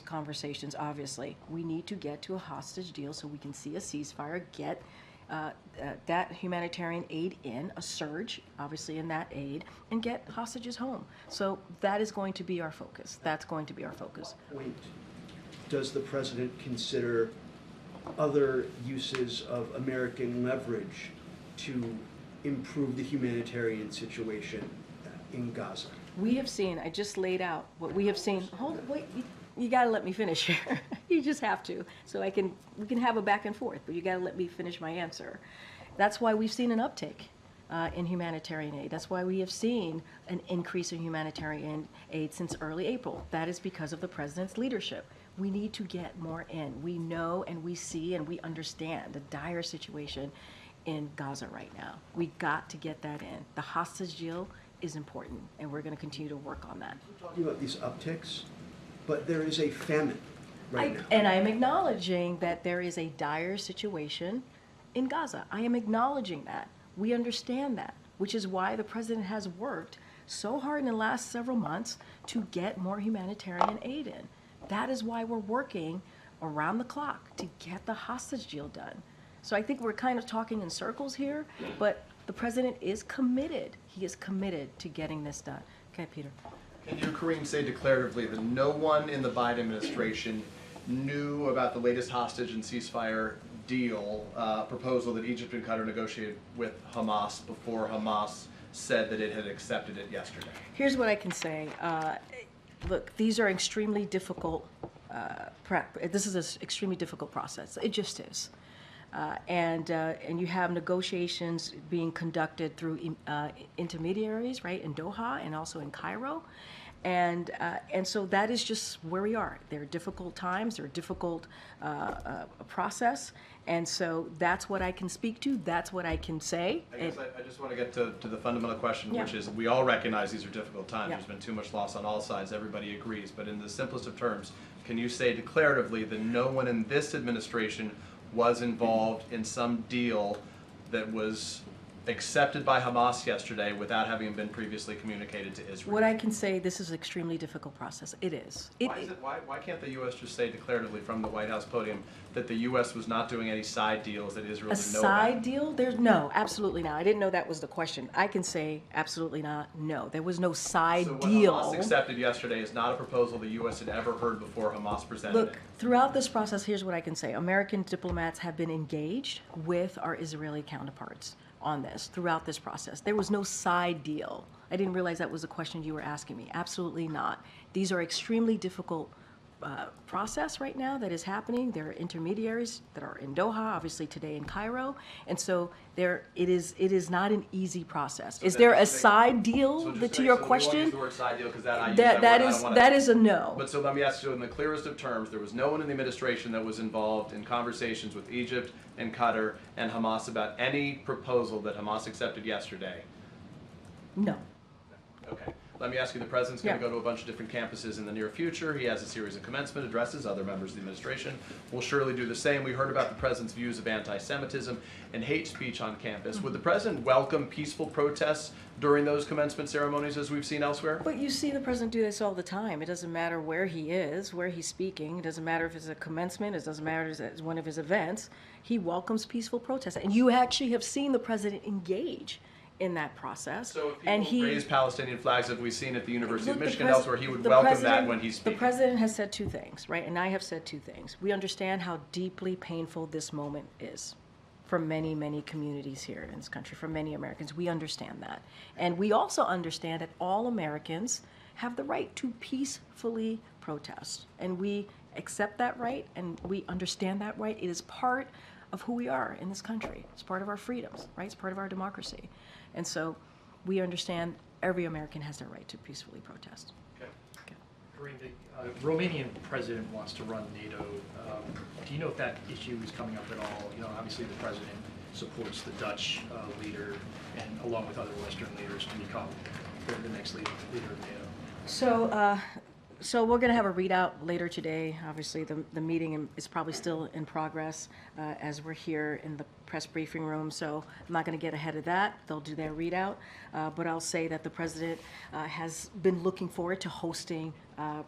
conversations. Obviously, we need to get to a hostage deal so we can see a ceasefire, get that humanitarian aid in, a surge, obviously, in that aid, and get hostages home. So that is going to be our focus. That's going to be our focus. Does the President consider other uses of American leverage to improve the humanitarian situation in Gaza? We have seen, I just laid out what we have seen. Wait, you gotta let me finish here. You just have to, so we can have a back and forth, but you gotta let me finish my answer. That's why we've seen an uptick in humanitarian aid. That's why we have seen an increase in humanitarian aid since early April. That is because of the President's leadership. We need to get more in. We know and we see and we understand the dire situation in Gaza right now. We got to get that in. The hostage deal is important, and we're going to continue to work on that. We're talking about these upticks, but there is a famine right now. And I'm acknowledging that there is a dire situation in Gaza. I am acknowledging that. We understand that, which is why the President has worked so hard in the last several months to get more humanitarian aid in. That is why we're working around the clock to get the hostage deal done. So I think we're kind of talking in circles here, but the President is committed. He is committed to getting this done. Okay, Peter. Can you, Karine, say declaratively that no one in the Biden administration knew about the latest hostage and ceasefire deal proposal that Egypt and Qatar negotiated with Hamas before Hamas said that it had accepted it yesterday? Here's what I can say. Look, these are extremely difficult. This is an extremely difficult process. It just is. And you have negotiations being conducted through intermediaries, right, in Doha and also in Cairo. And so that is just where we are. There are difficult times, there are difficult process, and so that's what I can speak to, that's what I can say. I guess I just want to get to the fundamental question, Yeah. which is we all recognize these are difficult times. Yeah. There's been too much loss on all sides, everybody agrees, but in the simplest of terms, can you say declaratively that no one in this administration was involved in some deal that was accepted by Hamas yesterday without having been previously communicated to Israel? What I can say, this is an extremely difficult process. It is. Why can't the U.S. just say declaratively from the White House podium that the U.S. was not doing any side deals that Israel didn't know about? A side deal? No, absolutely not. I didn't know that was the question. I can say absolutely not. No, there was no side deal. What Hamas accepted yesterday is not a proposal the U.S. had ever heard before Hamas presented it. Look, throughout this process, here's what I can say. American diplomats have been engaged with our Israeli counterparts on this throughout this process. There was no side deal. I didn't realize that was a question you were asking me. Absolutely not. These are extremely difficult process right now that is happening. There are intermediaries that are in Doha, obviously today in Cairo, and so it is not an easy process. So is there a side deal to your question? The word side deal, because that is a no. But so let me ask you in the clearest of terms, there was no one in the administration that was involved in conversations with Egypt and Qatar and Hamas about any proposal that Hamas accepted yesterday? No. Okay. Let me ask you, the president's going to go to a bunch of different campuses in the near future. He has a series of commencement addresses. Other members of the administration will surely do the same. We heard about the president's views of anti-Semitism and hate speech on campus. Would the president welcome peaceful protests during those commencement ceremonies as we've seen elsewhere? But you see the president do this all the time. It doesn't matter where he is, where he's speaking. It doesn't matter if it's a commencement. It doesn't matter if it's one of his events. He welcomes peaceful protests. And you actually have seen the president engage in that process. So if people raise Palestinian flags that we've seen at the University of Michigan and elsewhere, he would the welcome that when he's speaking. The president has said two things, right? And I have said two things. We understand how deeply painful this moment is for many, many communities here in this country, for many Americans. We understand that. And we also understand that all Americans have the right to peacefully protest. And we accept that right, and we understand that right. It is part of who we are in this country. It's part of our freedoms, right? It's part of our democracy. And so we understand every American has their right to peacefully protest. Karine, the Romanian president wants to run NATO. Do you know if that issue is coming up at all? You know, obviously the president supports the Dutch leader, and along with other Western leaders, to become the next leader of NATO. So we're going to have a readout later today. Obviously, the meeting is probably still in progress as we're here in the press briefing room. So I'm not going to get ahead of that. They'll do their readout. But I'll say that the president has been looking forward to hosting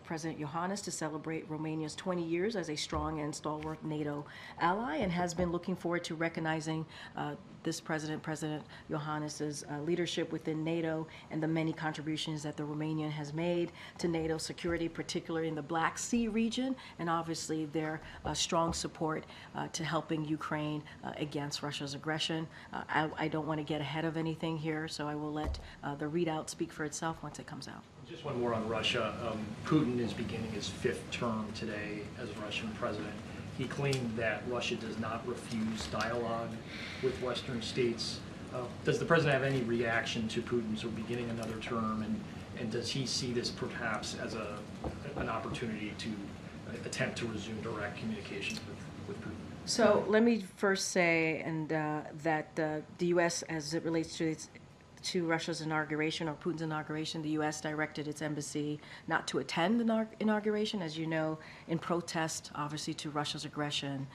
President Iohannis to celebrate Romania's 20 years as a strong and stalwart NATO ally, and has been looking forward to recognizing this President Iohannis's leadership within NATO and the many contributions that the Romanian has made to NATO security, particularly in the Black Sea region, and obviously their strong support to helping Ukraine against Russia's aggression. I don't want to get ahead of anything here, so I will let the readout speak for itself once it comes out. Just one more on Russia. Putin is beginning his 5th term today as Russian president. He claimed that Russia does not refuse dialogue with Western states. Does the president have any reaction to Putin sort of beginning another term, and does he see this perhaps as an opportunity to attempt to resume direct communications with Putin? So let me first say that the U.S., as it relates to Russia's inauguration or Putin's inauguration, the U.S. directed its embassy not to attend the inauguration, as you know, in protest, obviously, to Russia's aggression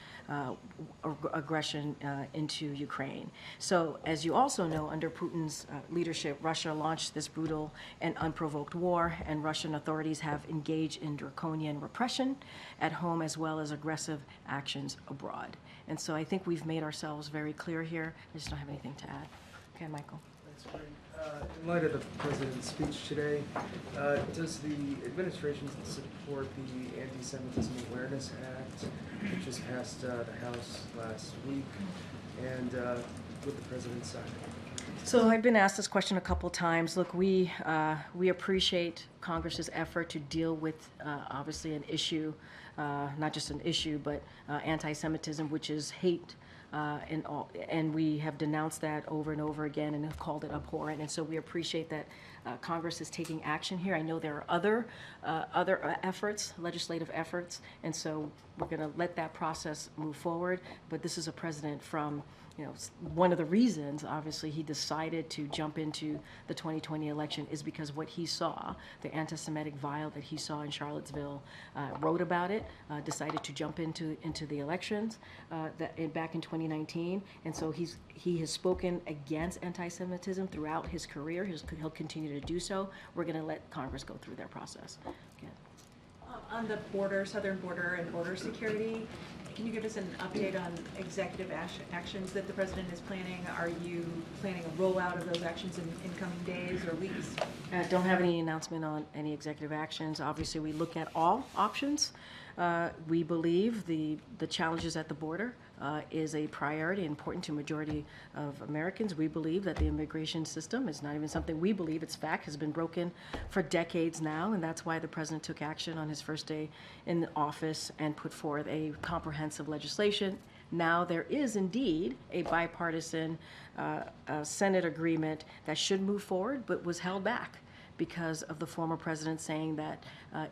into Ukraine. So, as you also know, under Putin's leadership, Russia launched this brutal and unprovoked war, and Russian authorities have engaged in draconian repression at home as well as aggressive actions abroad. And so I think we've made ourselves very clear here. I just don't have anything to add. Okay, Michael. That's great. In light of the president's speech today, does the administration support the Antisemitism Awareness Act, which was passed the House last week, and with the president's signing? So I've been asked this question a couple times. Look, we appreciate Congress's effort to deal with obviously an issue, not just an issue, but anti-Semitism, which is hate. And we have denounced that over and over again and have called it abhorrent. And so we appreciate that Congress is taking action here. I know there are other efforts, legislative efforts, and so we're going to let that process move forward. But this is a president from, one of the reasons, obviously, he decided to jump into the 2020 election is because what he saw, the anti-Semitic vial that he saw in Charlottesville, wrote about it, decided to jump into the elections back in 2019. And so he has spoken against anti-Semitism throughout his career. He'll continue to do so. We're going to let Congress go through their process. Okay. On the border, southern border and border security, can you give us an update on executive actions that the president is planning? Are you planning a rollout of those actions in coming days or weeks? Don't have any announcement on any executive actions. Obviously, we look at all options. We believe the challenges at the border is a priority, important to majority of Americans. We believe that the immigration system is not even something we believe, it's fact, has been broken for decades now, and that's why the president took action on his first day in the office and put forth a comprehensive legislation. Now there is indeed a bipartisan Senate agreement that should move forward, but was held back because of the former president saying that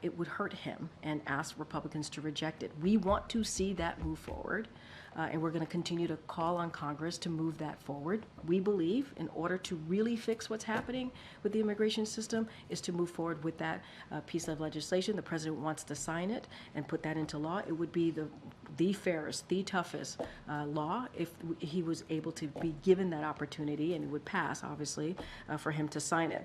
it would hurt him and asked Republicans to reject it. We want to see that move forward, and we're going to continue to call on Congress to move that forward. We believe in order to really fix what's happening with the immigration system is to move forward with that piece of legislation. The president wants to sign it and put that into law. It would be the fairest, the toughest law if he was able to be given that opportunity, and it would pass, obviously, for him to sign it.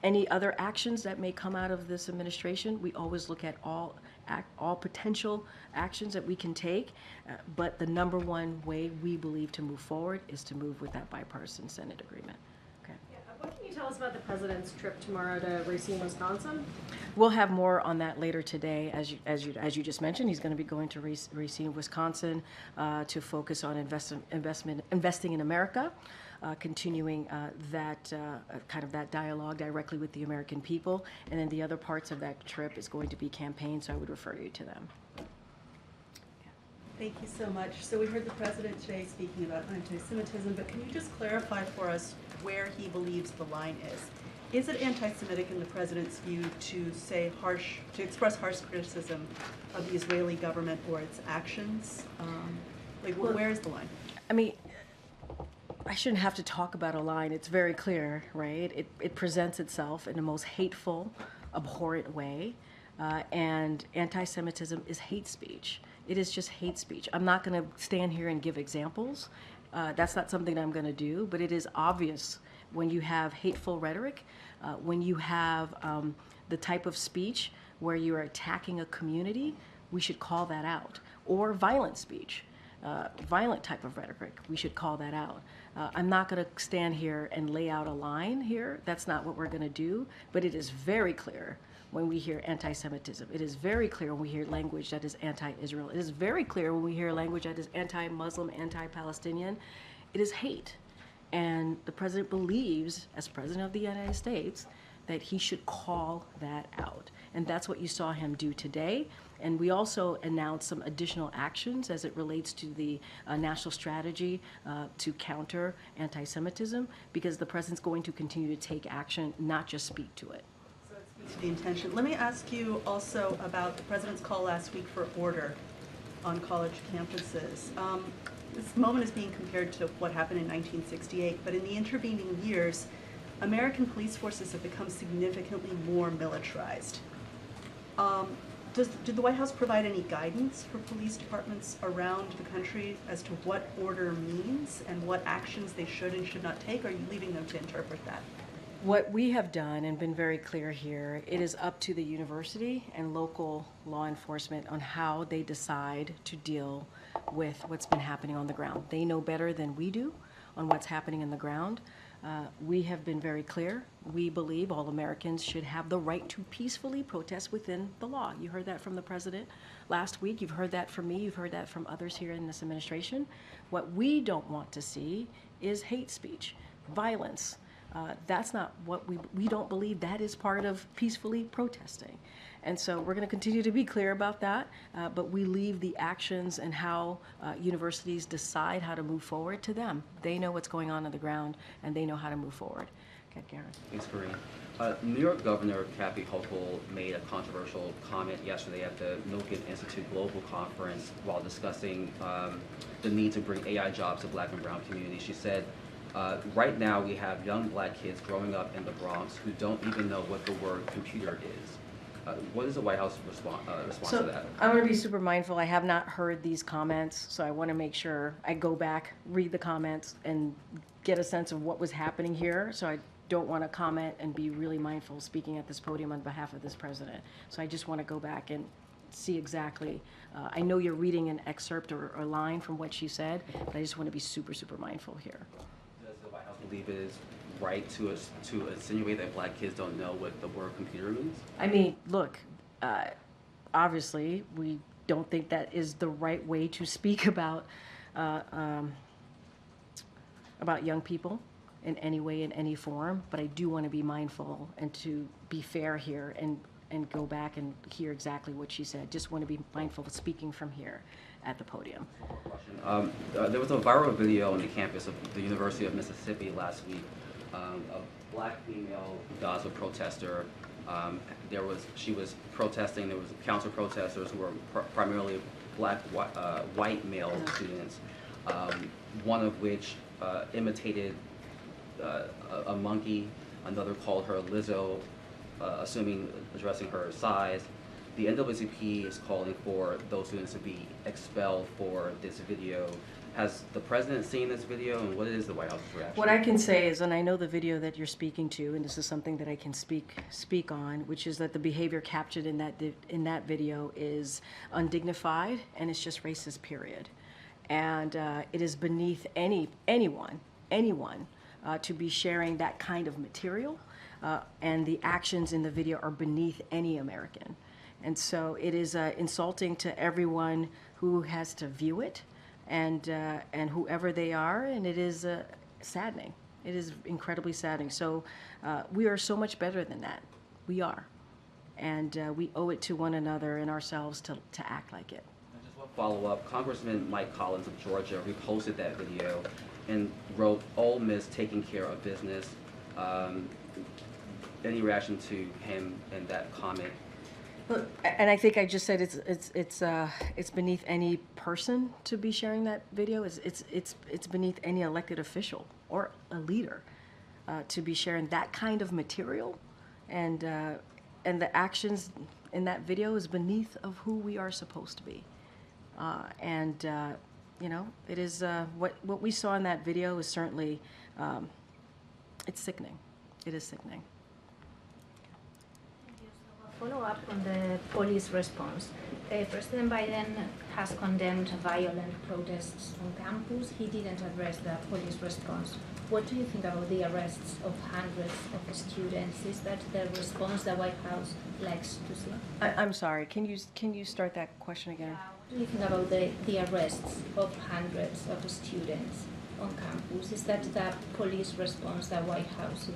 Any other actions that may come out of this administration, we always look at all potential actions that we can take, but the number one way we believe to move forward is to move with that bipartisan Senate agreement. Okay. Yeah, what can you tell us about the president's trip tomorrow to Racine, Wisconsin? We'll have more on that later today. As you just mentioned, he's going to be going to Racine, Wisconsin, to focus on investing in America. Continuing that dialogue directly with the American people. And then the other parts of that trip is going to be campaign, so I would refer you to them. Thank you so much. So we heard the president today speaking about anti-Semitism, but can you just clarify for us where he believes the line is? Is it anti-Semitic in the president's view to express harsh criticism of the Israeli government or its actions? Where is the line? I mean, I shouldn't have to talk about a line. It's very clear, right? It presents itself in the most hateful, abhorrent way. And anti-Semitism is hate speech. It is just hate speech. I'm not going to stand here and give examples. That's not something I'm going to do. But it is obvious when you have hateful rhetoric, when you have the type of speech where you're attacking a community, we should call that out. Or violent speech. Violent type of rhetoric, we should call that out. I'm not going to stand here and lay out a line here. That's not what we're going to do. But it is very clear when we hear anti-Semitism. It is very clear when we hear language that is anti-Israel. It is very clear when we hear language that is anti-Muslim, anti-Palestinian. It is hate. And the president believes, as president of the United States, that he should call that out. And that's what you saw him do today. And we also announced some additional actions as it relates to the national strategy to counter anti-Semitism, because the president's going to continue to take action, not just speak to it. So it speaks to the intention. Let me ask you also about the president's call last week for order on college campuses. This moment is being compared to what happened in 1968, but in the intervening years, American police forces have become significantly more militarized. Did the White House provide any guidance for police departments around the country as to what order means and what actions they should and should not take? Or are you leaving them to interpret that? What we have done and been very clear here, it is up to the university and local law enforcement on how they decide to deal with what's been happening on the ground. They know better than we do on what's happening on the ground. We have been very clear. We believe all Americans should have the right to peacefully protest within the law. You heard that from the president last week. You've heard that from me. You've heard that from others here in this administration. What we don't want to see is hate speech, violence. That's not what we don't believe that is part of peacefully protesting. And so we're going to continue to be clear about that, but we leave the actions and how universities decide how to move forward to them. They know what's going on the ground, and they know how to move forward. Okay, Garen. Thanks, Karine. New York Governor Kathy Hochul made a controversial comment yesterday at the Milken Institute Global Conference while discussing the need to bring AI jobs to Black and brown communities. She said, right now we have young Black kids growing up in the Bronx who don't even know what the word computer is. What is the White House response to that? I'm going to be super mindful. I have not heard these comments, so I want to make sure I go back, read the comments, and get a sense of what was happening here. So I don't want to comment and be really mindful speaking at this podium on behalf of this president. So I just want to go back and see exactly. I know you're reading an excerpt or a line from what she said, but I just want to be super, super mindful here. Does the White House believe it is right to insinuate that Black kids don't know what the word computer means? I mean, look, obviously, we don't think that is the right way to speak about young people in any way, in any form, but I do want to be mindful and to be fair here and go back and hear exactly what she said. Just want to be mindful of speaking from here at the podium. There was a viral video on the campus of the University of Mississippi last week. A Black female Gaza protester. She was protesting. There was counter protesters who were primarily Black white male students. One of which imitated a monkey. Another called her Lizzo, addressing her size. The NAACP is calling for those students to be expelled for this video. Has the president seen this video, and what is the White House's reaction? What I can say is, and I know the video that you're speaking to, and this is something that I can speak on, which is that the behavior captured in that video is undignified and it's just racist, period. And it is beneath anyone to be sharing that kind of material, and the actions in the video are beneath any American. And so it is insulting to everyone who has to view it, and whoever they are, and it is saddening. It is incredibly saddening. So we are so much better than that. We are. And we owe it to one another and ourselves to act like it. And just one follow-up, Congressman Mike Collins of Georgia reposted that video and wrote, "Ole Miss taking care of business." Any reaction to him and that comment? And I think I just said it's beneath any person to be sharing that video. It's beneath any elected official or a leader to be sharing that kind of material, and the actions in that video is beneath of who we are supposed to be. You know, it is what we saw in that video is certainly it's sickening. It is sickening. Follow up on the police response. President Biden has condemned violent protests on campus. He didn't address the police response. What do you think about the arrests of hundreds of students? Is that the response the White House likes to see? I'm sorry. Can you start that question again? What do you think about the arrests of hundreds of students on campus? Is that the police response the White House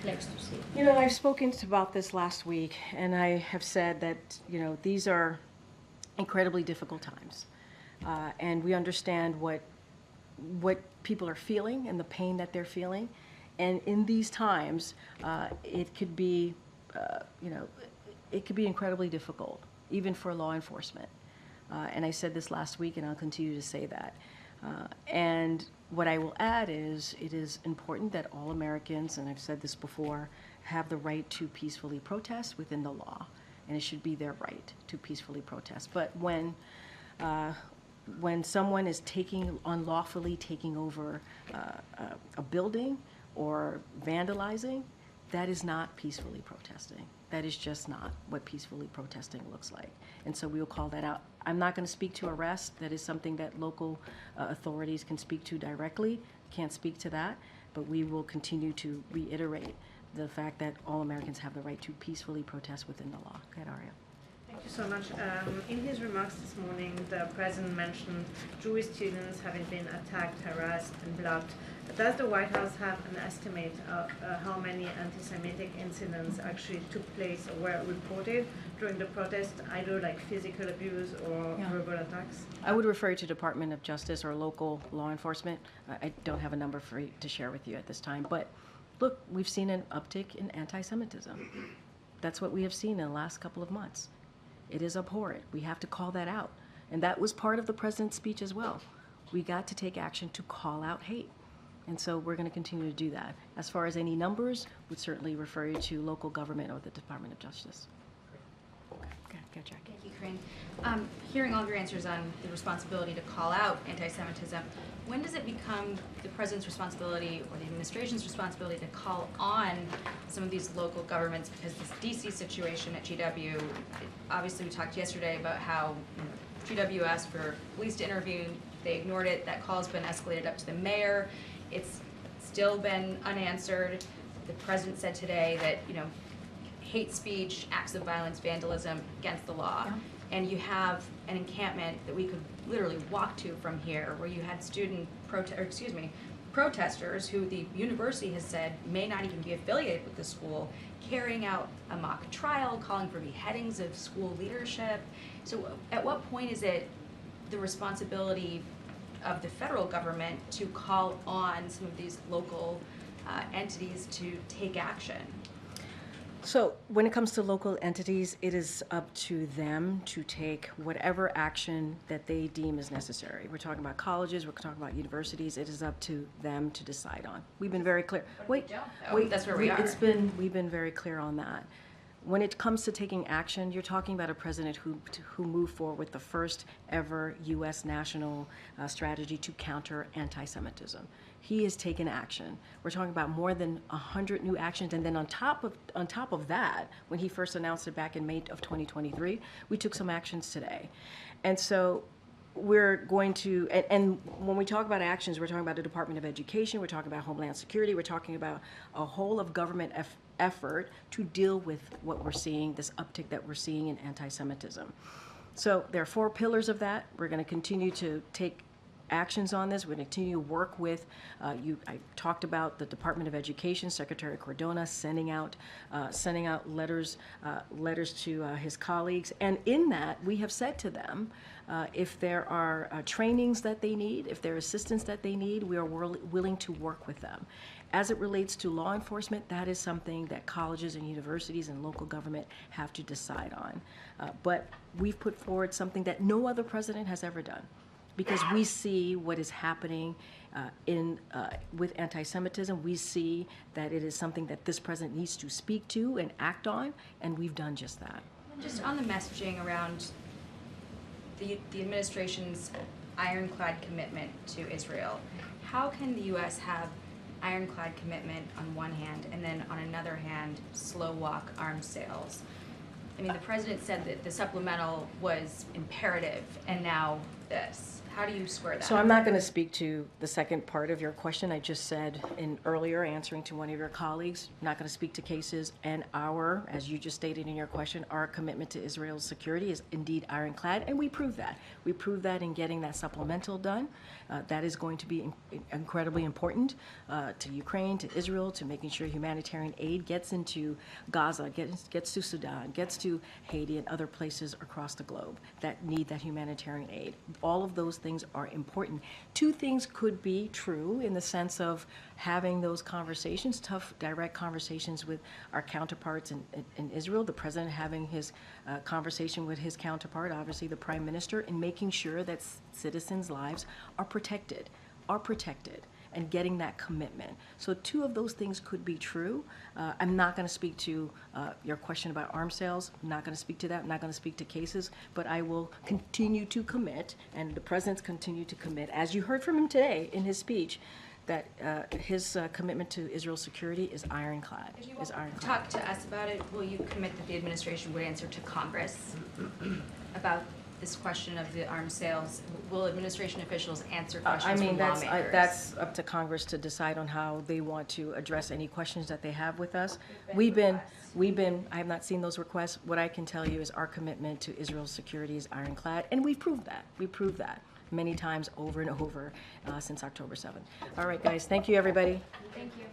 likes to see? You know, I've spoken about this last week, and I have said that, you know, these are incredibly difficult times, and we understand what people are feeling and the pain that they're feeling, and in these times, it could be, you know, it could be incredibly difficult, even for law enforcement. And I said this last week, and I'll continue to say that. And what I will add is, it is important that all Americans, and I've said this before, have the right to peacefully protest within the law, and it should be their right to peacefully protest. But when someone is unlawfully taking over a building or vandalizing, that is not peacefully protesting. That is just not what peacefully protesting looks like. And so we will call that out. I'm not going to speak to arrest. That is something that local authorities can speak to directly. Can't speak to that. but we will continue to reiterate the fact that all Americans have the right to peacefully protest within the law. Go ahead, Aria. Thank you so much. In his remarks this morning, the president mentioned Jewish students having been attacked, harassed, and blocked. Does the White House have an estimate of how many anti-Semitic incidents actually took place or were reported during the protest, either like physical abuse or verbal attacks? I would refer you to Department of Justice or local law enforcement. I don't have a number for you to share with you at this time, but look, we've seen an uptick in anti-Semitism. That's what we have seen in the last couple of months. It is abhorrent. We have to call that out. And that was part of the president's speech as well. We got to take action to call out hate. And so we're going to continue to do that. As far as any numbers, we'd certainly refer you to local government or the Department of Justice. Okay, Jackie. Thank you, Karine. Hearing all of your answers on the responsibility to call out anti-Semitism, when does it become the president's responsibility or the administration's responsibility to call on some of these local governments? Because this DC situation at GW, obviously we talked yesterday about how GW asked for police to intervene, they ignored it, that call's been escalated up to the mayor, it's still been unanswered. The president said today that, hate speech, acts of violence, vandalism against the law. Yeah. And you have an encampment that we could literally walk to from here where you had protesters who the university has said may not even be affiliated with the school, carrying out a mock trial, calling for beheadings of school leadership. So at what point is it the responsibility of the federal government to call on some of these local entities to take action? So when it comes to local entities, it is up to them to take whatever action that they deem is necessary. We're talking about colleges, we're talking about universities. It is up to them to decide on. We've been very clear. Wait, that's where we are. We've been very clear on that. When it comes to taking action, you're talking about a president who moved forward with the first ever U.S. national strategy to counter anti-Semitism. He has taken action. We're talking about more than 100 new actions, and then on top of that, when he first announced it back in May of 2023, we took some actions today. And so we're going to, and when we talk about actions, we're talking about the Department of Education, we're talking about Homeland Security, we're talking about a whole of government effort to deal with what we're seeing, this uptick that we're seeing in anti-Semitism. So there are 4 pillars of that. We're going to continue to take actions on this. We're going to continue to work with I talked about the Department of Education, Secretary Cardona sending out letters to his colleagues, and in that we have said to them if there are trainings that they need, if there are assistance that they need, we are willing to work with them. As it relates to law enforcement, that is something that colleges and universities and local government have to decide on. But we've put forward something that no other president has ever done, because we see what is happening with anti-Semitism. We see that it is something that this president needs to speak to and act on, and we've done just that. Just on the messaging around the administration's ironclad commitment to Israel, how can the U.S. have ironclad commitment on one hand and then on another hand slow walk arms sales? I mean, the president said that the supplemental was imperative, and now this. How do you square that? So I'm not going to speak to the second part of your question. I just said in earlier answering to one of your colleagues, I'm not going to speak to cases, and as you just stated in your question, our commitment to Israel's security is indeed ironclad, and we prove that. We prove that in getting that supplemental done. That is going to be incredibly important to Ukraine, to Israel, to making sure humanitarian aid gets into Gaza, gets to Sudan, gets to Haiti and other places across the globe that need that humanitarian aid. All of those things are important. 2 things could be true in the sense of having those conversations, tough, direct conversations with our counterparts in Israel, the president having his conversation with his counterpart, obviously the prime minister, and making sure that citizens' lives are protected, and getting that commitment. So 2 of those things could be true. I'm not going to speak to your question about arms sales. I'm not going to speak to that. I'm not going to speak to cases, but I will continue to commit, and the president's continue to commit, as you heard from him today in his speech, that his commitment to Israel's security is ironclad. If you talk to us about it, will you commit that the administration would answer to Congress about this question of the arms sales? Will administration officials answer I questions mean, from lawmakers? that's up to Congress to decide on how they want to address any questions that they have with us. I have not seen those requests. What I can tell you is our commitment to Israel's security is ironclad, and we've proved that. We proved that many times over and over since October 7th. All right, guys, thank you, everybody. Thank you.